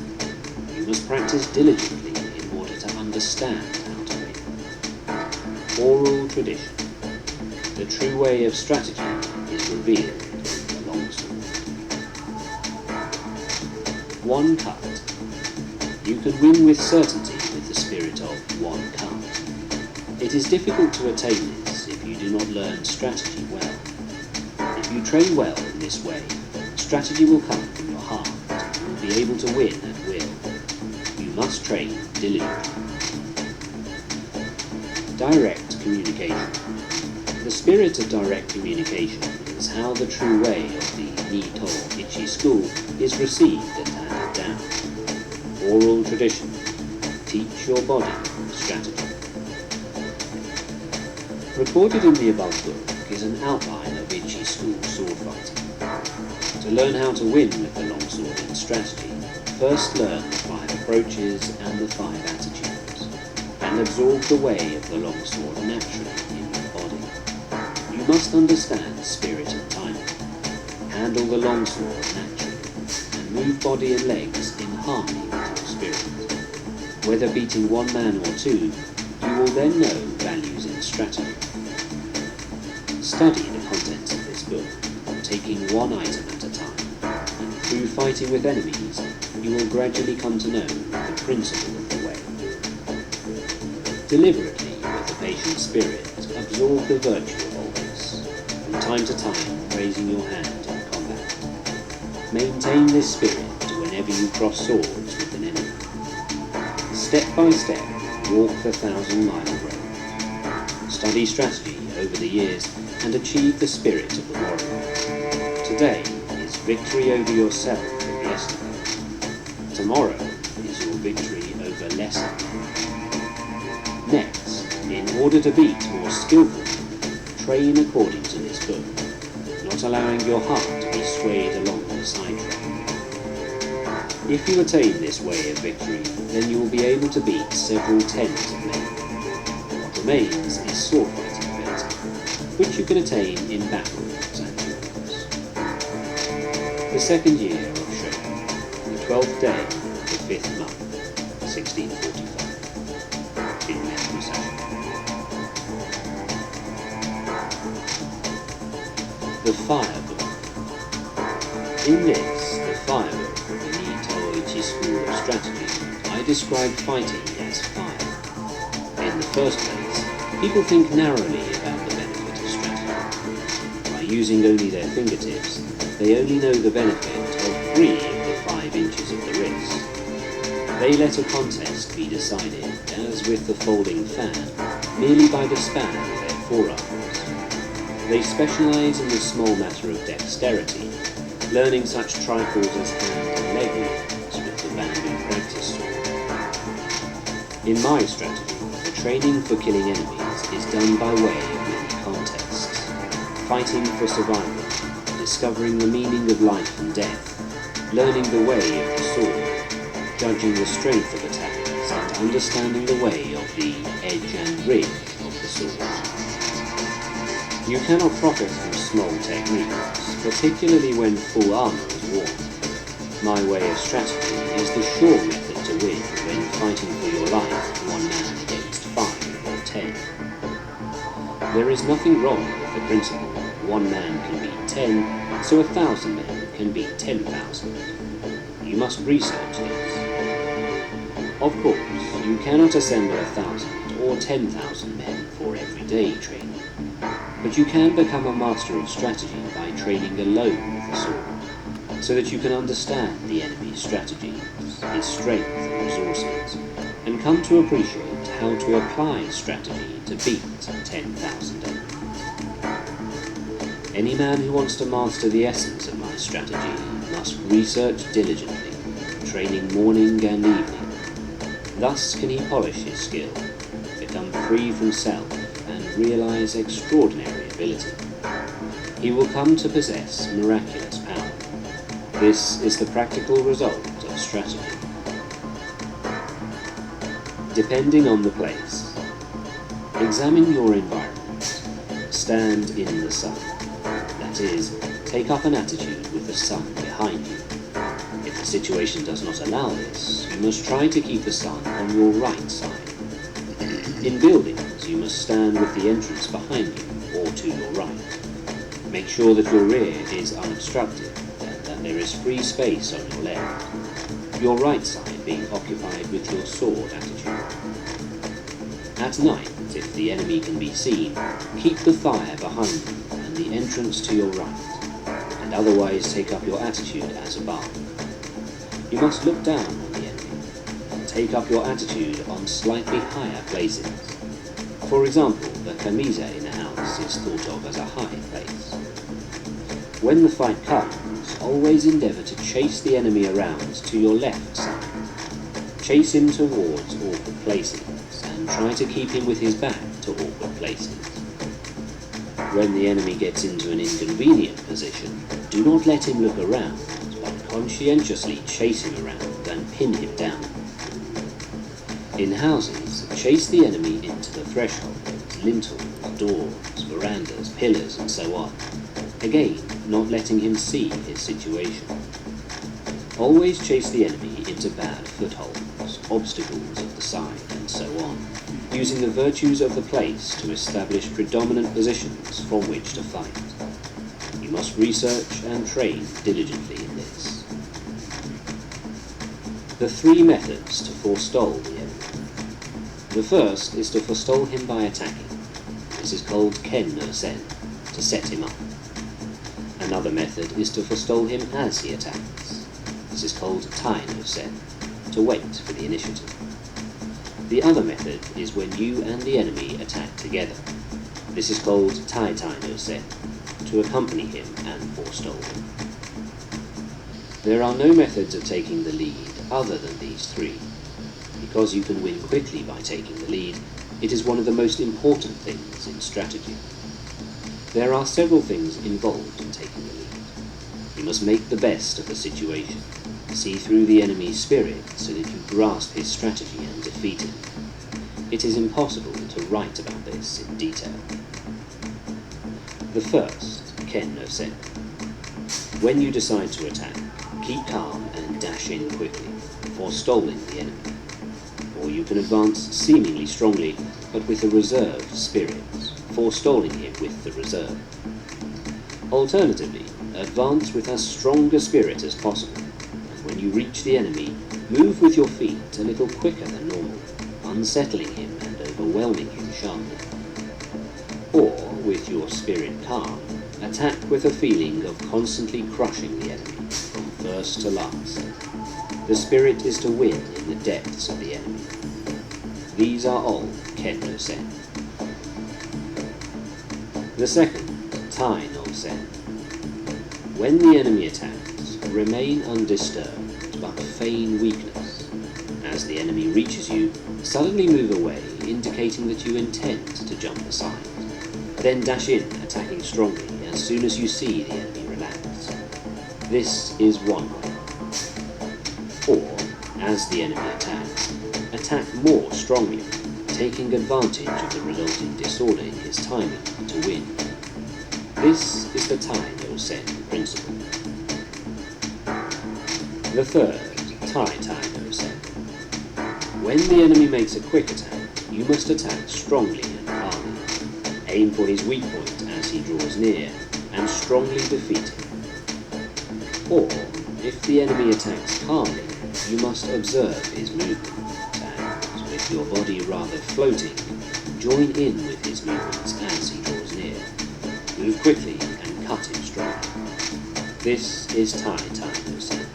You must practice diligently in order to understand how to win. Oral tradition. The true way of strategy is revealed in the longsword. one cut. You can win with certainty with the spirit of one cut. It is difficult to attain this if you do not learn strategy well. If you train well in this way, strategy will come from your heart and you will be able to win at will. You must train diligently. Direct communication. The spirit of direct communication is how the true way of the Nito Ichi school is received and handed down. Oral tradition. Teach your body strategy. Recorded in the above book is an outline of Ichi school sword fighting. To learn how to win with the longsword in strategy, first learn the 5 approaches and the 5 attitudes, and absorb the way of the longsword naturally in your body. You must understand spirit and timing, handle the longsword naturally, and move body and legs in harmony with your spirit. Whether beating one man or 2, you will then know values in strategy. Study the contents of this book, taking one item at a time, and through fighting with enemies, you will gradually come to know the principle of the way. Deliberately, with a patient spirit, absorb the virtue of all this, from time to time raising your hand in combat. Maintain this spirit whenever you cross swords with an enemy. Step by step, walk the 1,000-mile road. Study strategy over the years and achieve the spirit of the warrior. Today is victory over yourself of yesterday. Tomorrow is your victory over lesser men. Next, in order to beat more skillfully, train according to this book, not allowing your heart to be swayed along the side track. If you attain this way of victory, then you will be able to beat several tens of men. What remains is sword fighting ability, which you can attain in battles and duels. The second year of Shogun, the 12th day of the 5th month, 1645. In Metro Session. The Fire Book. In this, the Fire Book of the Nito Ichi School of Strategy, I describe fighting as fire. In the first place, people think narrowly about the benefit of strategy. By using only their fingertips, they only know the benefit of 3 of the 5 inches of the wrist. They let a contest be decided, as with the folding fan, merely by the span of their forearms. They specialize in the small matter of dexterity, learning such trifles as hand and leg movements with the bamboo practice sword. In my strategy, the training for killing enemies is done by way of many contests, fighting for survival, discovering the meaning of life and death, learning the way of the sword, judging the strength of attacks, and understanding the way of the edge and ridge of the sword. You cannot profit from small techniques, particularly when full armor is worn. My way of strategy is the sure method to win when fighting for your life 1 man against 5 or 10. There is nothing wrong with the principle 1 man can beat 10, so 1,000 men can beat 10,000. You must research this. Of course, you cannot assemble 1,000 or 10,000 men for everyday training, but you can become a master of strategy by training alone with the sword, so that you can understand the enemy's strategies, his strength and resources, and come to appreciate how to apply strategy to beat 10,000 enemies. Any man who wants to master the essence of my strategy must research diligently, training morning and evening. Thus can he polish his skill, become free from self, and realize extraordinary ability. He will come to possess miraculous power. This is the practical result of strategy. Depending on the place. Examine your environment. Stand in the sun. That is, take up an attitude with the sun behind you. If the situation does not allow this, you must try to keep the sun on your right side. In buildings, you must stand with the entrance behind you or to your right. Make sure that your rear is unobstructed and that there is free space on your left, your right side being occupied with your sword attitude. At night, if the enemy can be seen, keep the fire behind you and the entrance to your right, and otherwise take up your attitude as above. You must look down on the enemy and take up your attitude on slightly higher places. For example, the camisa in a house is thought of as a high place. When the fight comes, always endeavour to chase the enemy around to your left side. Chase him towards awkward places and try to keep him with his back to awkward places. When the enemy gets into an inconvenient position, do not let him look around, but conscientiously chase him around and pin him down. In houses, chase the enemy into the thresholds, lintels, doors, verandas, pillars, and so on. Again, not letting him see his situation. Always chase the enemy into bad footholds, obstacles at the side, and so on, using the virtues of the place to establish predominant positions from which to fight. You must research and train diligently in this. The 3 methods to forestall the enemy. The first is to forestall him by attacking. This is called Ken no Sen, to set him up. Another method is to forestall him as he attacks. This is called Tai no Sen, to wait for the initiative. The other method is when you and the enemy attack together. This is called Tai no Sen, to accompany him and forestall him. There are no methods of taking the lead other than these 3. Because you can win quickly by taking the lead, it is one of the most important things in strategy. There are several things involved in taking the lead. You must make the best of the situation, see through the enemy's spirit so that you grasp his strategy and defeat him. It is impossible to write about this in detail. The first, Ken no Sen. When you decide to attack, keep calm and dash in quickly, forestalling the enemy. Or you can advance seemingly strongly, but with a reserved spirit, forestalling him with the reserve. Alternatively, advance with as strong a spirit as possible, and when you reach the enemy, move with your feet a little quicker than normal, unsettling him and overwhelming him sharply. Or, with your spirit calm, attack with a feeling of constantly crushing the enemy, from first to last. The spirit is to win in the depths of the enemy. These are all Ken no Sen. The second, Tai no Sen. When the enemy attacks, remain undisturbed, but feign weakness. As the enemy reaches you, suddenly move away, indicating that you intend to jump aside. Then dash in, attacking strongly, as soon as you see the enemy relax. This is one way. Or, as the enemy attacks, attack more strongly, taking advantage of the resulting disorder in his timing to win. This is the Tai no Sen principle. The third, Tai no Sen. When the enemy makes a quick attack, you must attack strongly and calmly. Aim for his weak point as he draws near, and strongly defeat him. Or, if the enemy attacks calmly, you must observe his movement, and, with your body rather floating, join in with his movements as he draws near. Move quickly and cut him strongly. This is Tai no Sen.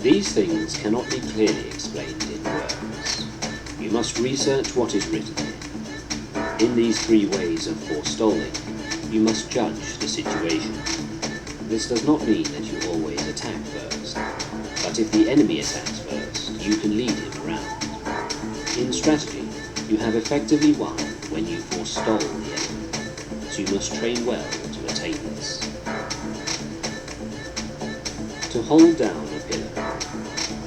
These things cannot be clearly explained in words. You must research what is written here. In these 3 ways of forestalling, you must judge the situation. This does not mean that you always attack first, but if the enemy attacks first, you can lead him around. In strategy, you have effectively won when you forestall the enemy, so you must train well to attain this. To hold down a pillar.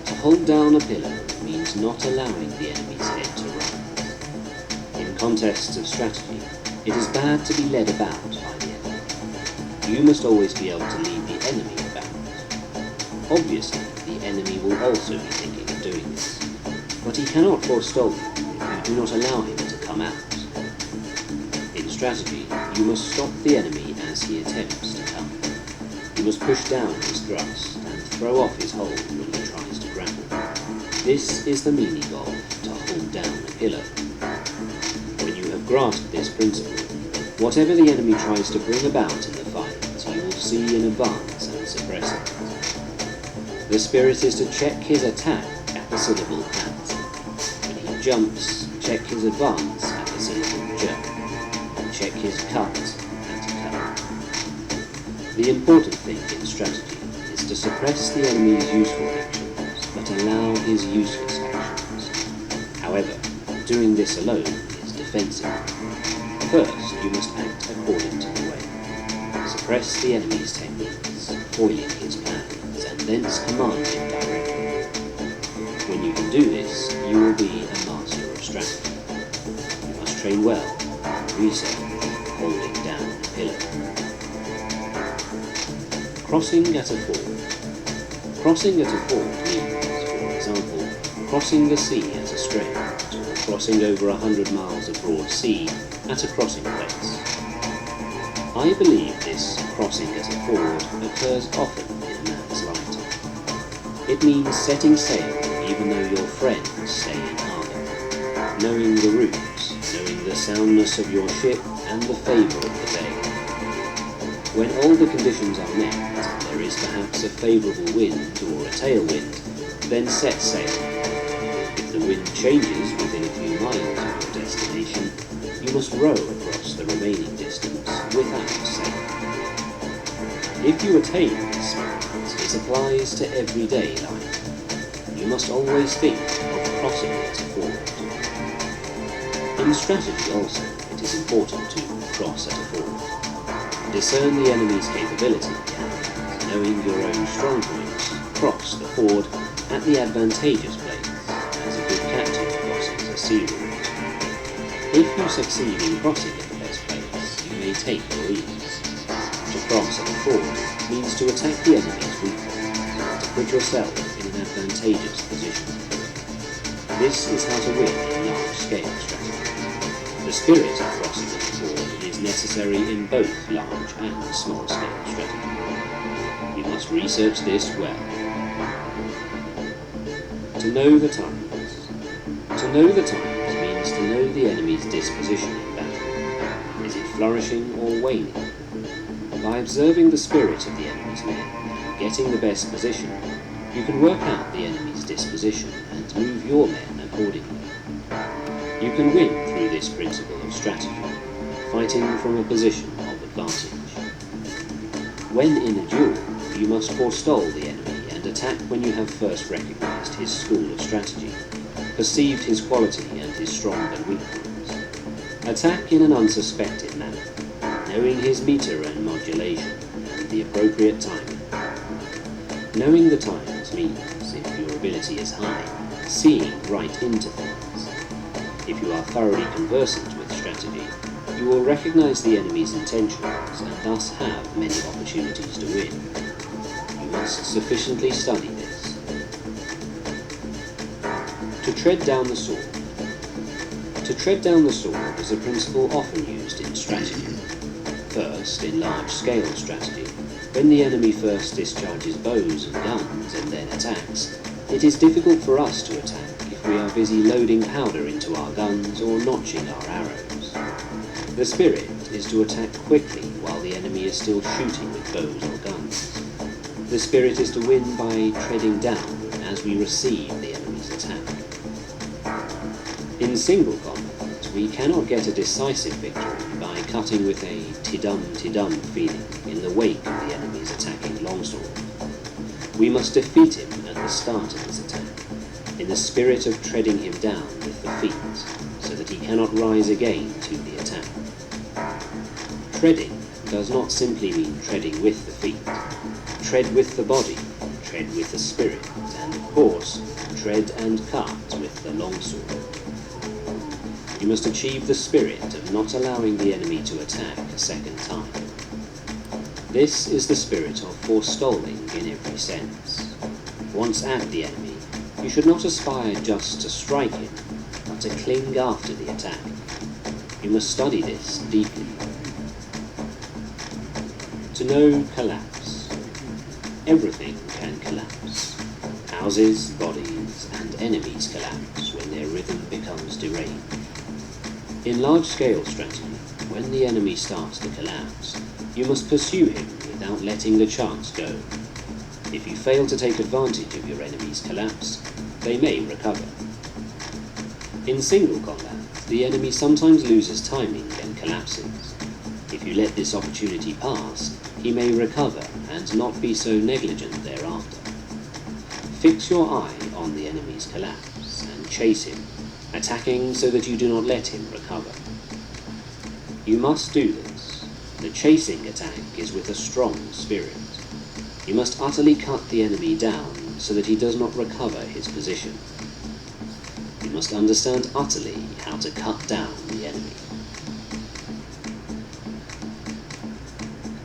To hold down a pillar means not allowing the enemy's head to rise. In contests of strategy, it is bad to be led about by the enemy. You must always be able to lead the enemy about. Obviously, the enemy will also be thinking of doing this, but he cannot forestall you if you do not allow him to come out. In strategy, you must stop the enemy as he attempts to come. You must push down his thrust and throw off his hold when he tries to grapple. This is the meaning of to hold down a pillar. When you have grasped this principle, whatever the enemy tries to bring about in the fight, you will see in advance and suppress it. The spirit is to check his attack at the syllable at. When he jumps, check his advance at the syllable jump, and check his cut at cut. The important thing in strategy is to suppress the enemy's useful actions, but allow his useless actions. However, doing this alone is defensive. First, you must act according to the way. Suppress the enemy's techniques, foiling his plans, and thence command him directly. When you can do this, you will be a master of strategy. You must train well, research, holding down a pillar. Crossing at a ford. Crossing at a ford means, for example, crossing the sea at a strait, or crossing over 100 miles of broad sea at a crossing place. I believe this crossing at a ford occurs often in a man's lifetime. It means setting sail even though your friends stay in harbour, knowing the routes, knowing the soundness of your ship and the favour of the day. When all the conditions are met, and there is perhaps a favourable wind or a tailwind, then set sail. If the wind changes within a few miles of your destination, you must row across the remaining distance without sail. If you attain this spirit, it applies to everyday life. You must always think of crossing at a ford. In strategy also, it is important to cross at a ford. Discern the enemy's capability and, knowing your own strong points, cross the ford at the advantageous place, as a good captain crosses a sea route. If you succeed in crossing at the best place, you may take your ease. To cross at a ford means to attack the enemy's weak point, to put yourself in an advantageous position. This is how to win in large-scale strategy. The spirit of crossing at a ford is necessary in both large and small-scale strategy. You must research this well. To know the times. To know the times means to know the enemy's disposition in battle. Is it flourishing or waning? By observing the spirit of the enemy's men and getting the best position, you can work out the enemy's disposition and move your men accordingly. You can win through this principle of strategy, fighting from a position of advantage. When in a duel, you must forestall the enemy and attack when you have first recognized his school of strategy, perceived his quality and his strong and weak points. Attack in an unsuspected manner, knowing his meter and modulation and the appropriate timing. Knowing the times means, if your ability is high, seeing right into things. If you are thoroughly conversant with strategy, you will recognize the enemy's intentions and thus have many opportunities to win. You must sufficiently study this. To tread down the sword. To tread down the sword is a principle often used in strategy. First, in large-scale strategy, when the enemy first discharges bows and guns and then attacks, it is difficult for us to attack if we are busy loading powder into our guns or notching our arrows. The spirit is to attack quickly while the enemy is still shooting with bows or guns. The spirit is to win by treading down as we receive the enemy's attack. In single combat, we cannot get a decisive victory by cutting with a tidum feeling in the wake of the enemy's attacking longsword. We must defeat him at the start of his attack, in the spirit of treading him down with the feet, so that he cannot rise again to the attack. Treading does not simply mean treading with the feet. Tread with the body, tread with the spirit, and of course, tread and cut with the longsword. You must achieve the spirit of not allowing the enemy to attack a second time. This is the spirit of forestalling in every sense. Once at the enemy, you should not aspire just to strike him, but to cling after the attack. You must study this deeply. To know collapse. everything can collapse. Houses, bodies, and enemies collapse when their rhythm becomes deranged. In large-scale strategy, when the enemy starts to collapse, you must pursue him without letting the chance go. If you fail to take advantage of your enemy's collapse, they may recover. In single combat, the enemy sometimes loses timing and collapses. If you let this opportunity pass, he may recover and not be so negligent thereafter. Fix your eye on the enemy's collapse and chase him, attacking so that you do not let him recover. You must do this. The chasing attack is with a strong spirit. You must utterly cut the enemy down so that he does not recover his position. You must understand utterly how to cut down the enemy.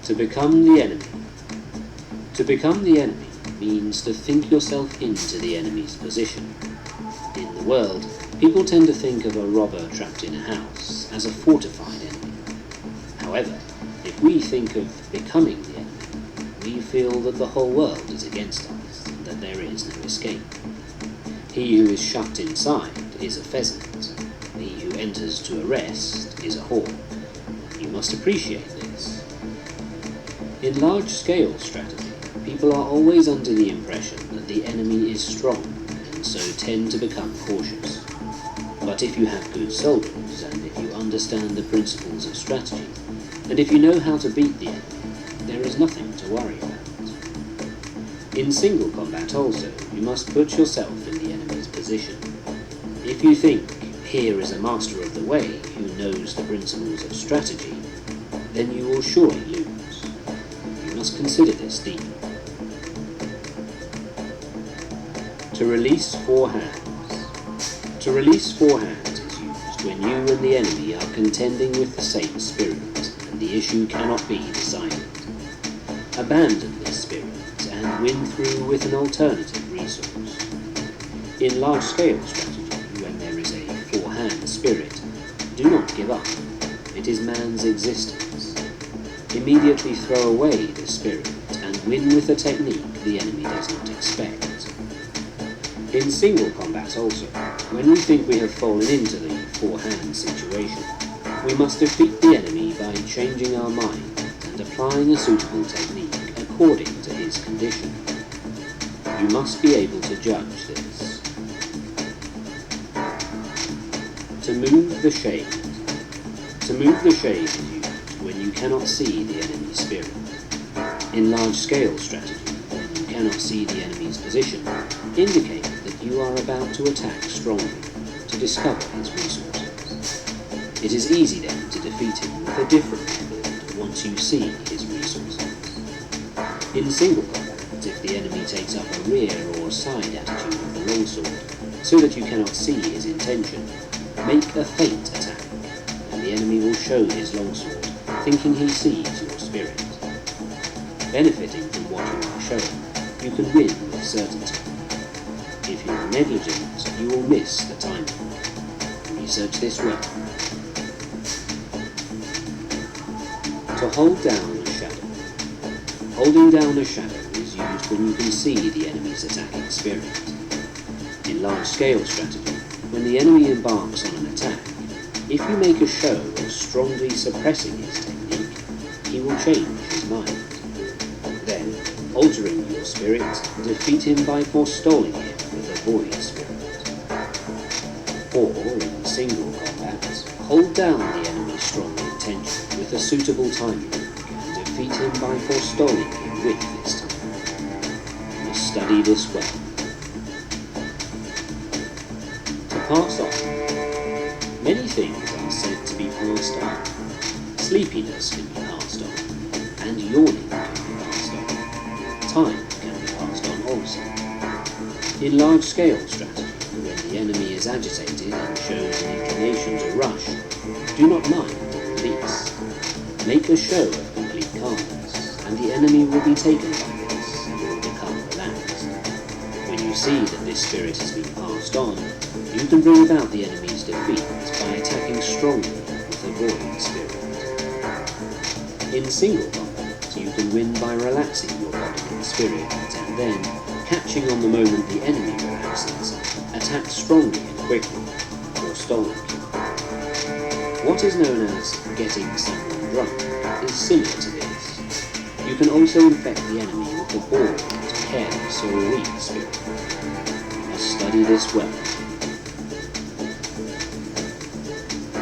To become the enemy. To become the enemy means to think yourself into the enemy's position. In the world, people tend to think of a robber trapped in a house as a fortified enemy. However, if we think of becoming the enemy, we feel that the whole world is against us and that there is no escape. He who is shut inside is a pheasant. He who enters to arrest is a hawk. You must appreciate this. In large-scale strategy, people are always under the impression that the enemy is strong and so tend to become cautious. But if you have good soldiers, and if you understand the principles of strategy, and if you know how to beat the enemy, there is nothing to worry about. In single combat also, you must put yourself in the enemy's position. If you think, here is a master of the way who knows the principles of strategy, then you will surely lose. You must consider this deeply. To release four hands. To release four hands is used when you and the enemy are contending with the same spirit, and the issue cannot be decided. Abandon this spirit and win through with an alternative resource. In large-scale strategy, when there is a four-hand spirit, do not give up. It is man's existence. Immediately throw away the spirit and win with a technique the enemy does not expect. In single combat also, when we think we have fallen into the four-hand situation, we must defeat the enemy by changing our mind and applying a suitable technique according to his condition. You must be able to judge this. To move the shade. To move the shade is used when you cannot see the enemy's spirit. In large-scale strategy, when you cannot see the enemy's position, indicate that you are about to attack strongly to discover his resources. It is easy then to defeat him with a different method once you see his resources. In single combat, if the enemy takes up a rear or side attitude of the longsword, so that you cannot see his intention, make a feint attack, and the enemy will show his longsword, thinking he sees your spirit. Benefiting from what you are showing, you can win with certainty. If you are negligent, you will miss the timing. Research this well. To hold down a shadow. Holding down a shadow is used when you can see the enemy's attacking spirit. In large-scale strategy, when the enemy embarks on an attack, if you make a show of strongly suppressing his technique, he will change his mind. Then, altering your spirit, defeat him by forestalling him with a void spirit. Or, in single combat, hold down the enemy's strong intention with a suitable timing, and defeat him by forestalling him with this time. You must study this well. To pass on. Many things are said to be passed on. Sleepiness can be passed on, and yawning can be passed on. Time can be passed on also. In large-scale strategy, when the enemy is agitated and shows an inclination to rush, do not mind the police. Make a show of complete calmness, and the enemy will be taken by this and will become relaxed. When you see that this spirit has been passed on, you can bring about the enemy's defeat by attacking strongly with a void spirit. In single combat, you can win by relaxing your body and spirit, and then, catching on the moment the enemy relaxes, attack strongly and quickly, or stolen kill. What is known as getting someone drunk is similar to this. You can also infect the enemy with a bored, careless, or weak spirit. You must study this well.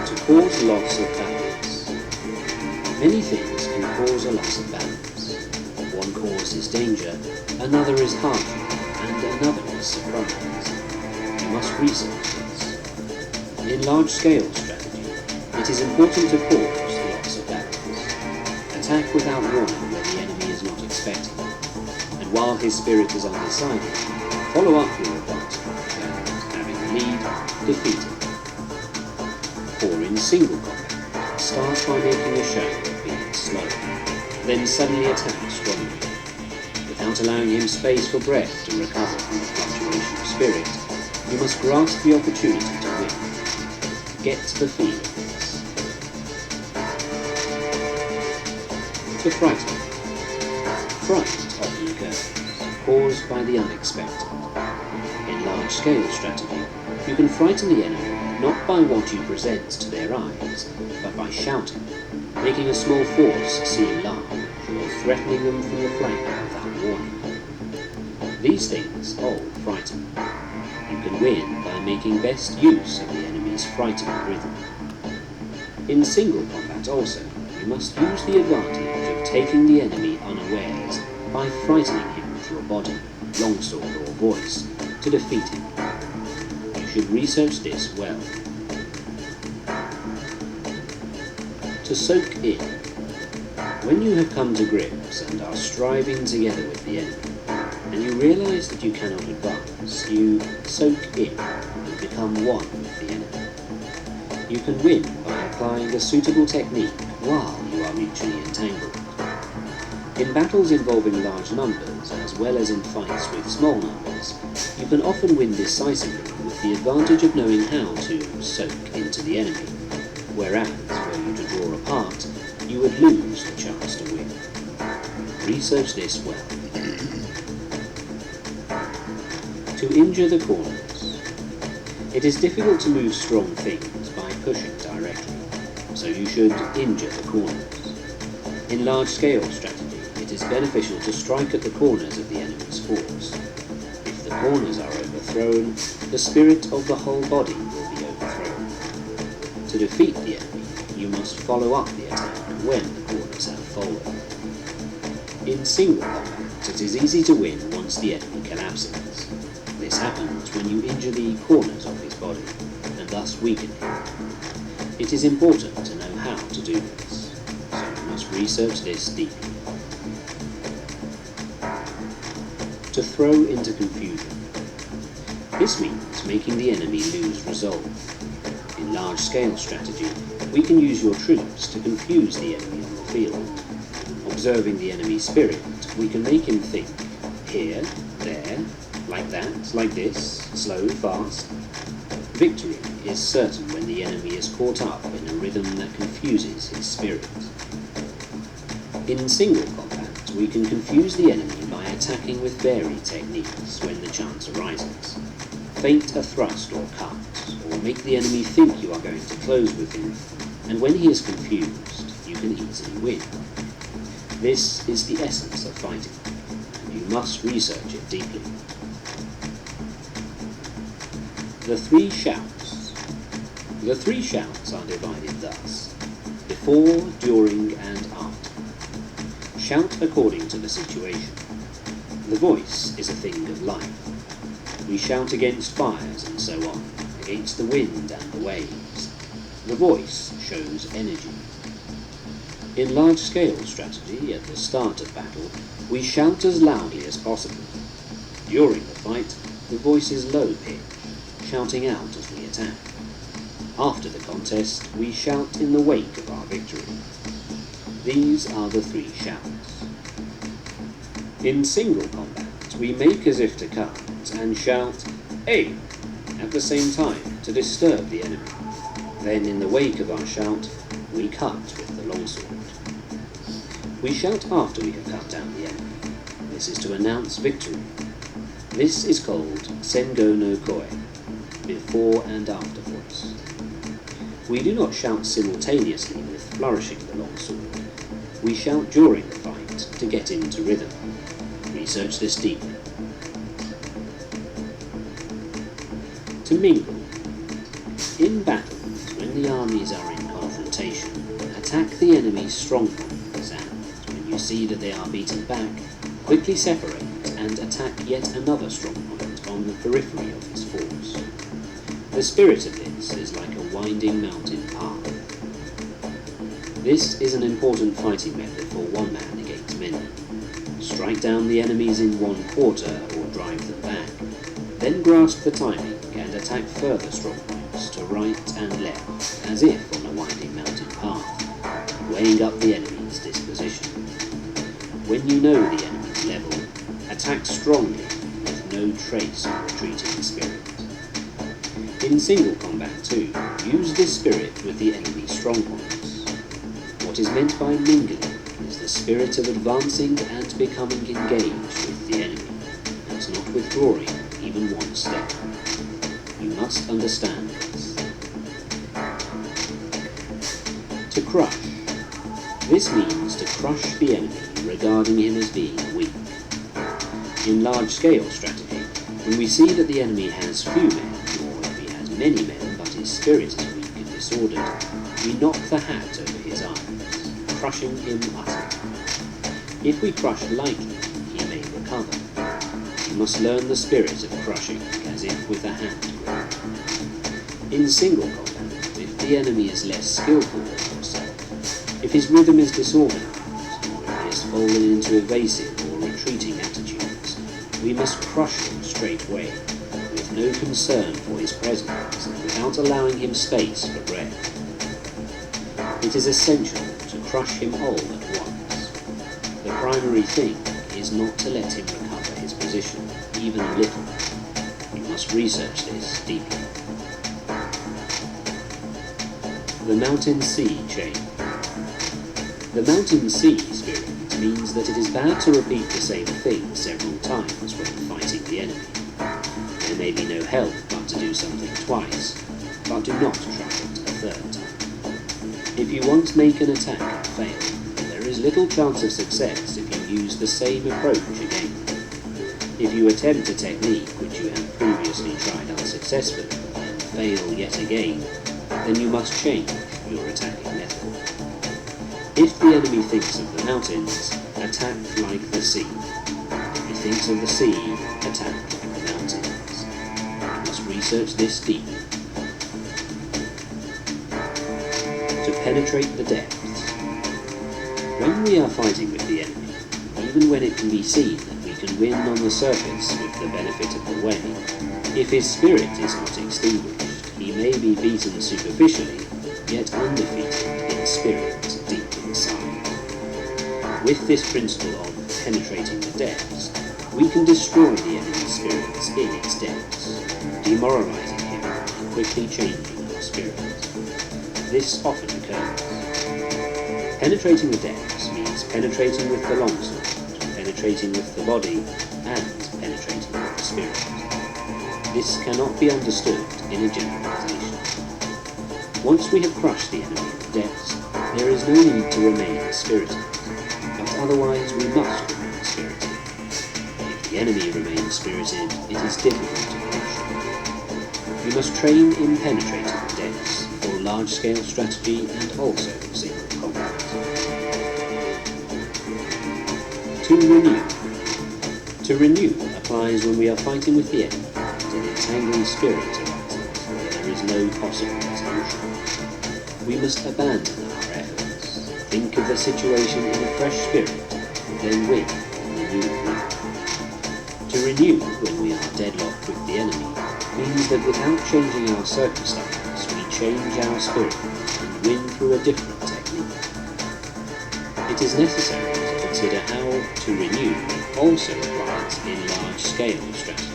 To cause loss of balance. Many things can cause a loss of balance. One cause is danger, another is hardship, and another is surprise. You must research this. In large-scale strategy, it is important to cause loss of balance. Attack without warning where the enemy is not expecting, and while his spirit is undecided, follow up your advantage and, having the lead, defeat him. Or in single combat, start by making a show of being slow, then suddenly attack strongly. Without allowing him space for breath to recover from the fluctuation of spirit, you must grasp the opportunity to win. Get the feel of this. To frighten. Fright often occurs, caused by the unexpected. In large-scale strategy, you can frighten the enemy not by what you present to their eyes, but by shouting, making a small force seem large, or threatening them from the flank without warning. These things all frighten. You can win by making best use of the enemy's frightening rhythm. In single combat also, you must use the advantage of taking the enemy unawares by frightening him with your body, longsword or voice, to defeat him. You should research this well. To soak in. When you have come to grips and are striving together with the enemy, and you realize that you cannot advance, you soak in and become one with the enemy. You can win by applying a suitable technique while you are mutually entangled. In battles involving large numbers, as well as in fights with small numbers, you can often win decisively with the advantage of knowing how to soak into the enemy, whereas, were you to draw apart, you would lose the chance to win. Research this well. To injure the corners. It is difficult to move strong things by pushing directly, so you should injure the corners. In large-scale strategy, it is beneficial to strike at the corners of the enemy's force. If the corners are overthrown, the spirit of the whole body will be overthrown. To defeat the enemy, you must follow up the attack when the corners have fallen. In single combat, it is easy to win once the enemy collapses. This happens when you injure the corners of his body, and thus weaken him. It is important to know how to do this, so you must research this deeply. To throw into confusion. This means making the enemy lose resolve. In large-scale strategy, we can use your troops to confuse the enemy on the field. Observing the enemy's spirit, we can make him think, here, there, like that, like this, slow, fast. Victory is certain when the enemy is caught up in a rhythm that confuses his spirit. In single combat, we can confuse the enemy by attacking with varied techniques when the chance arises. Feint a thrust or cut, or make the enemy think you are going to close with him, and when he is confused, you can easily win. This is the essence of fighting, and you must research it deeply. The three shouts. The three shouts are divided thus: before, during, and after. Shout according to the situation. The voice is a thing of life. We shout against fires and so on, against the wind and the waves. The voice shows energy. In large-scale strategy, at the start of battle, we shout as loudly as possible. During the fight, the voice is low-pitched, shouting out as we attack. After the contest, we shout in the wake of our victory. These are the three shouts. In single combat, we make as if to cut and shout, "Hey!" at the same time to disturb the enemy. Then in the wake of our shout, we cut with the longsword. We shout after we have cut down the enemy. This is to announce victory. This is called Sengo no Koe, before and after voice. We do not shout simultaneously with flourishing the longsword. We shout during the fight to get into rhythm. Research this deeply. To mingle. In battles, when the armies are in confrontation, attack the enemy's strong points, and when you see that they are beaten back, quickly separate and attack yet another strong point on the periphery of his force. The spirit of this is like a winding mountain path. This is an important fighting method for one man against many. Strike down the enemies in one quarter or drive them back, then grasp the timing and attack further strong points to right and left, as if on a winding mountain path, weighing up the enemy's disposition. When you know the enemy's level, attack strongly with no trace of retreating spirit. In single combat too, use this spirit with the enemy's strong points. What is meant by mingling is the spirit of advancing and becoming engaged with the enemy, and not withdrawing even one step. You must understand this. To crush. This means to crush the enemy regarding him as being weak. In large-scale strategy, when we see that the enemy has few men, or if he has many men but his spirit is weak and disordered, we knock the hat over his eyes, crushing him utterly. If we crush lightly, he may recover. You must learn the spirit of crushing, as if with a hand grip. In single combat, if the enemy is less skillful than yourself, if his rhythm is disorganized, or if he has fallen into evasive or retreating attitudes, we must crush him straightway, with no concern for his presence, and without allowing him space for breath. It is essential to crush him all at once. The primary thing is not to let him recover his position, even a little. You must research this deeply. The Mountain Sea Chain. The Mountain Sea spirit means that it is bad to repeat the same thing several times when fighting the enemy. There may be no help but to do something twice, but do not try it a third time. If you once make an attack and fail, there is little chance of success if you use the same approach again. If you attempt a technique which you have previously tried unsuccessfully and fail yet again, then you must change your attacking method. If the enemy thinks of the mountains, attack like the sea. If he thinks of the sea, attack like the mountains. You must research this deeply. To penetrate the depths. When we are fighting with the enemy, even when it can be seen that we can win on the surface with the benefit of the way, if his spirit is not extinguished, he may be beaten superficially, yet undefeated in spirit deep inside. With this principle of penetrating the depths, we can destroy the enemy's spirits in its depths, demoralizing him and quickly changing our spirit. This often occurs. Penetrating the depths means penetrating with the longsword, penetrating with the body, and penetrating with the spirit. This cannot be understood in a generalization. Once we have crushed the enemy in the depths, there is no need to remain spirited, but otherwise we must remain spirited. If the enemy remains spirited, it is difficult to crush. We must train in penetrating the depths for large-scale strategy and also single combat. To renew. To renew applies when we are fighting with the enemy and an entangling spirit arises where there is no possible resolution. We must abandon our efforts, think of the situation in a fresh spirit, and then win on the new route. To renew when we are deadlocked with the enemy means that without changing our circumstance, we change our spirit and win through a different technique. It is necessary to consider how to renew also applies in large-scale strategy.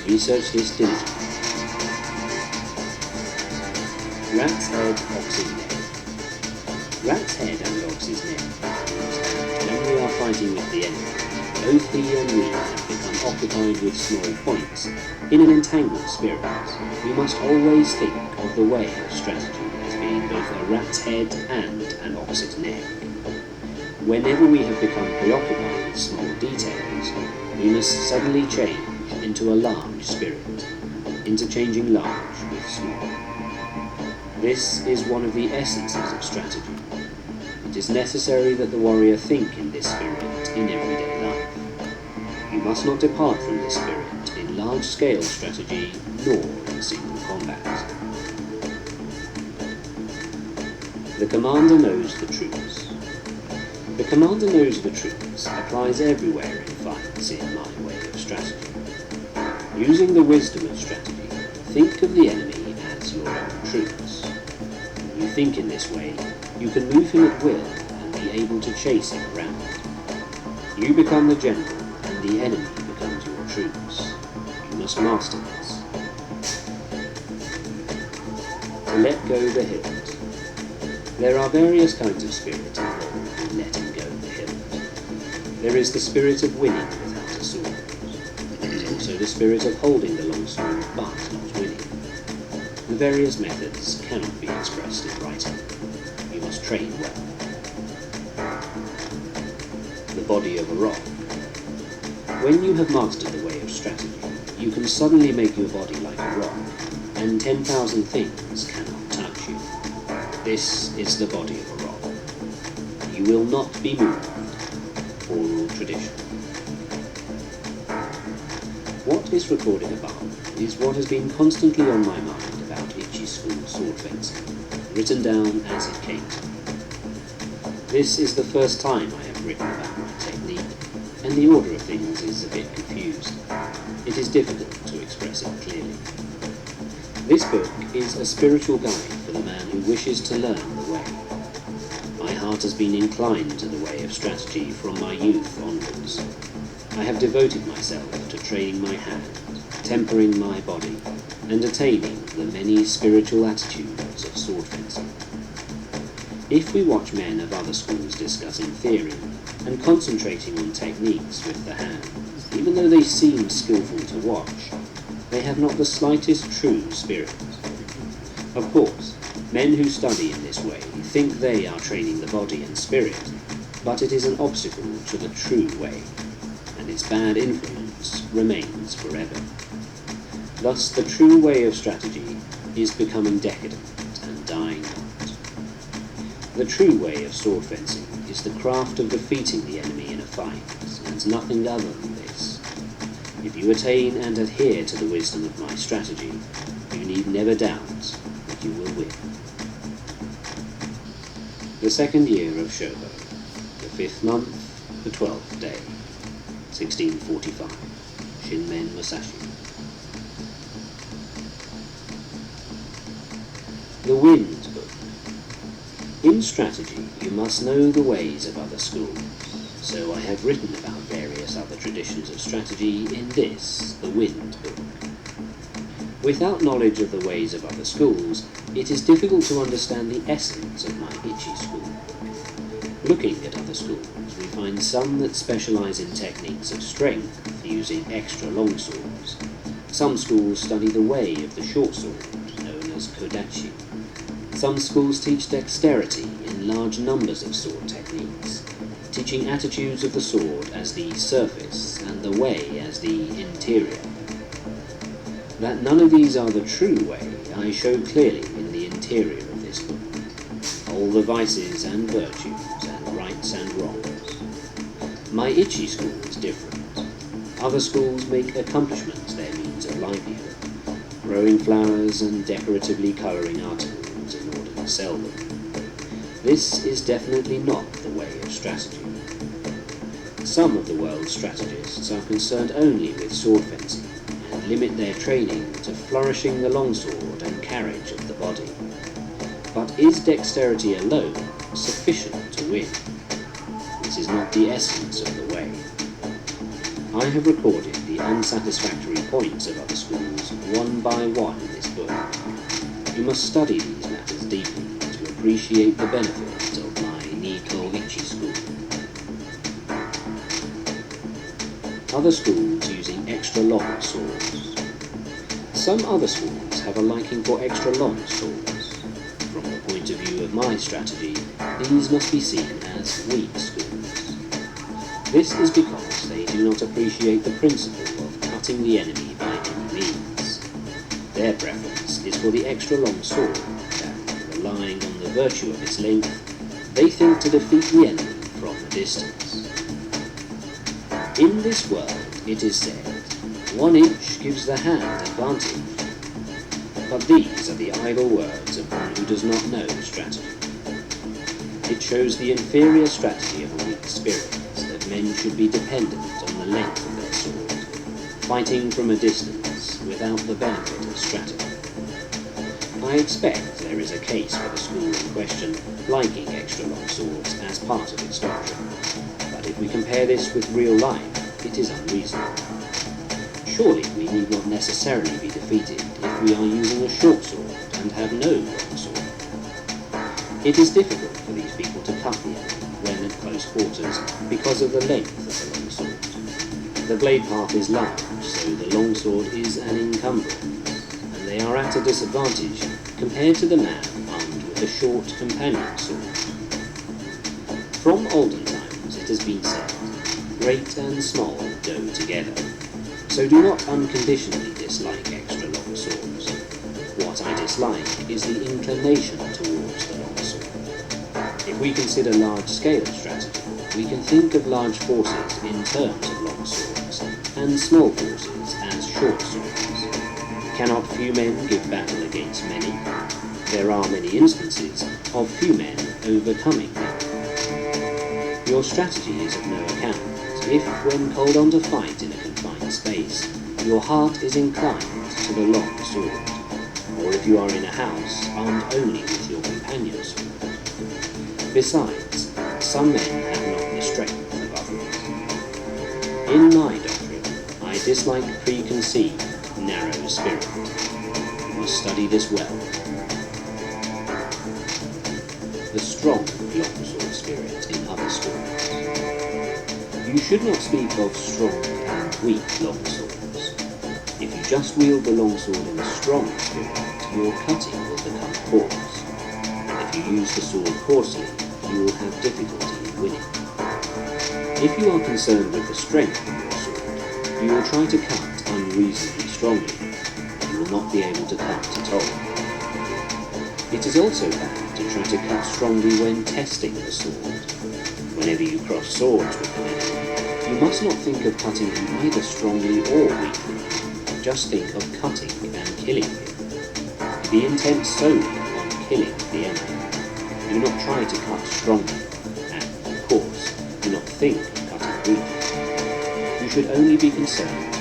Research this diligently. Rat's head, ox's neck. Rat's head and ox's neck fighting with the enemy, both he and we have become occupied with small points. In an entangled spirit, we must always think of the way of strategy as being both a rat's head and an opposite neck. Whenever we have become preoccupied with small details, we must suddenly change into a large spirit, interchanging large with small. This is one of the essences of strategy. It is necessary that the warrior think in this spirit in everyday life. You must not depart from this spirit in large-scale strategy nor in single combat. The commander knows the troops. The commander knows the troops applies everywhere in fights in my way of strategy. Using the wisdom of strategy, think of the enemy as your own troops. When you think in this way, you can move him at will and be able to chase him around. You become the general and the enemy becomes your troops. You must master this. To let go the hilt. There are various kinds of spirit involved in letting go the hilt. There is the spirit of winning without a sword. There is also the spirit of holding the long sword but not winning. The various methods cannot be expressed in writing. You must train well. The body of a rock. When you have mastered the way of strategy, you can suddenly make your body like a rock, and 10,000 things cannot touch you. This is the body of a rock. You will not be moved. Oral tradition. What is recorded above is what has been constantly on my mind about Ichi school sword fencing, written down as it came to me. This is the first time I have written about my technique, and the order of things is a bit confused. It is difficult to express it clearly. This book is a spiritual guide for the man who wishes to learn the way. My heart has been inclined to the way of strategy from my youth onwards. I have devoted myself to training my hand, tempering my body, and attaining the many spiritual attitudes of sword fencing. If we watch men of other schools discussing theory and concentrating on techniques with the hands, even though they seem skillful to watch, they have not the slightest true spirit. Of course, men who study in this way think they are training the body and spirit, but it is an obstacle to the true way, and its bad influence remains forever. Thus, the true way of strategy is becoming decadent and dying out. The true way of sword fencing is the craft of defeating the enemy in a fight, and nothing other than this. If you attain and adhere to the wisdom of my strategy, you need never doubt that you will win. The second year of Shoho, the 5th month, the 12th day, 1645, Shinmen Musashi. The Wind Book. In strategy, you must know the ways of other schools, so I have written about various other traditions of strategy in this, the Wind Book. Without knowledge of the ways of other schools, it is difficult to understand the essence of my Ichi school. Looking at other schools, we find some that specialize in techniques of strength, using extra long swords. Some schools study the way of the short sword, known as kodachi. Some schools teach dexterity in large numbers of sword techniques, teaching attitudes of the sword as the surface and the way as the interior. That none of these are the true way, I show clearly in the interior of this book. All the vices and virtues, and rights and wrongs. My Ichi school is different. Other schools make accomplishments their means of livelihood, growing flowers and decoratively colouring articles in order to sell them. This is definitely not the way of strategy. Some of the world's strategists are concerned only with sword fencing, and limit their training to flourishing the longsword and carriage of the body. But is dexterity alone sufficient to win? This is not the essence of the way. I have recorded the unsatisfactory points of other schools one by one in this book. You must study these matters deeply to appreciate the benefits of my Nikko Ichi school. other schools using extra long swords. Some other schools have a liking for extra long swords. From the point of view of my strategy, these must be seen as weak schools. This is because they do not appreciate the principle of cutting the enemy by any means. Their preference is for the extra long sword, and relying on the virtue of its length, they think to defeat the enemy from a distance. In this world, it is said, 1 inch gives the hand advantage. But these are the idle words of one who does not know strategy. It shows the inferior strategy of a weak spirit that men should be dependent on the length of their sword, fighting from a distance without the benefit of strategy. I expect there is a case for the school in question liking extra long swords as part of its doctrine, but if we compare this with real life, it is unreasonable. Surely we need not necessarily be defeated if we are using a short sword and have no long sword. It is difficult for these people to cut the enemy when at close quarters because of the length of the long sword. The blade path is large, so the long sword is an encumbrance, and they are at a disadvantage compared to the man armed with a short companion sword. From olden times it has been said, great and small go together. So do not unconditionally dislike extra long swords. What I dislike is the inclination towards the long sword. If we consider large-scale strategy, we can think of large forces in terms of long swords, and small forces as short swords. Cannot few men give battle against many? There are many instances of few men overcoming many. Your strategy is of no account if, when called on to fight in a confined space, your heart is inclined to the long sword, or if you are in a house armed only with your companion sword. Besides, some men have not the strength of others. In my doctrine, I dislike preconceived, narrow spirit. You must study this well. The strong long sword spirit in other schools. You should not speak of strong and weak long swords. If you just wield the long sword in a strong spirit, your cutting will become coarse. And if you use the sword coarsely, you will have difficulty in winning. If you are concerned with the strength of your sword, you will try to cut unreasonably strongly, and you will not be able to cut at all. It is also bad to try to cut strongly when testing the sword. Whenever you cross swords with an enemy, you must not think of cutting him either strongly or weakly. Just think of cutting and killing him. Be intent solely on killing the enemy. Do not try to cut strongly, and, of course, do not think of cutting weakly. You should only be concerned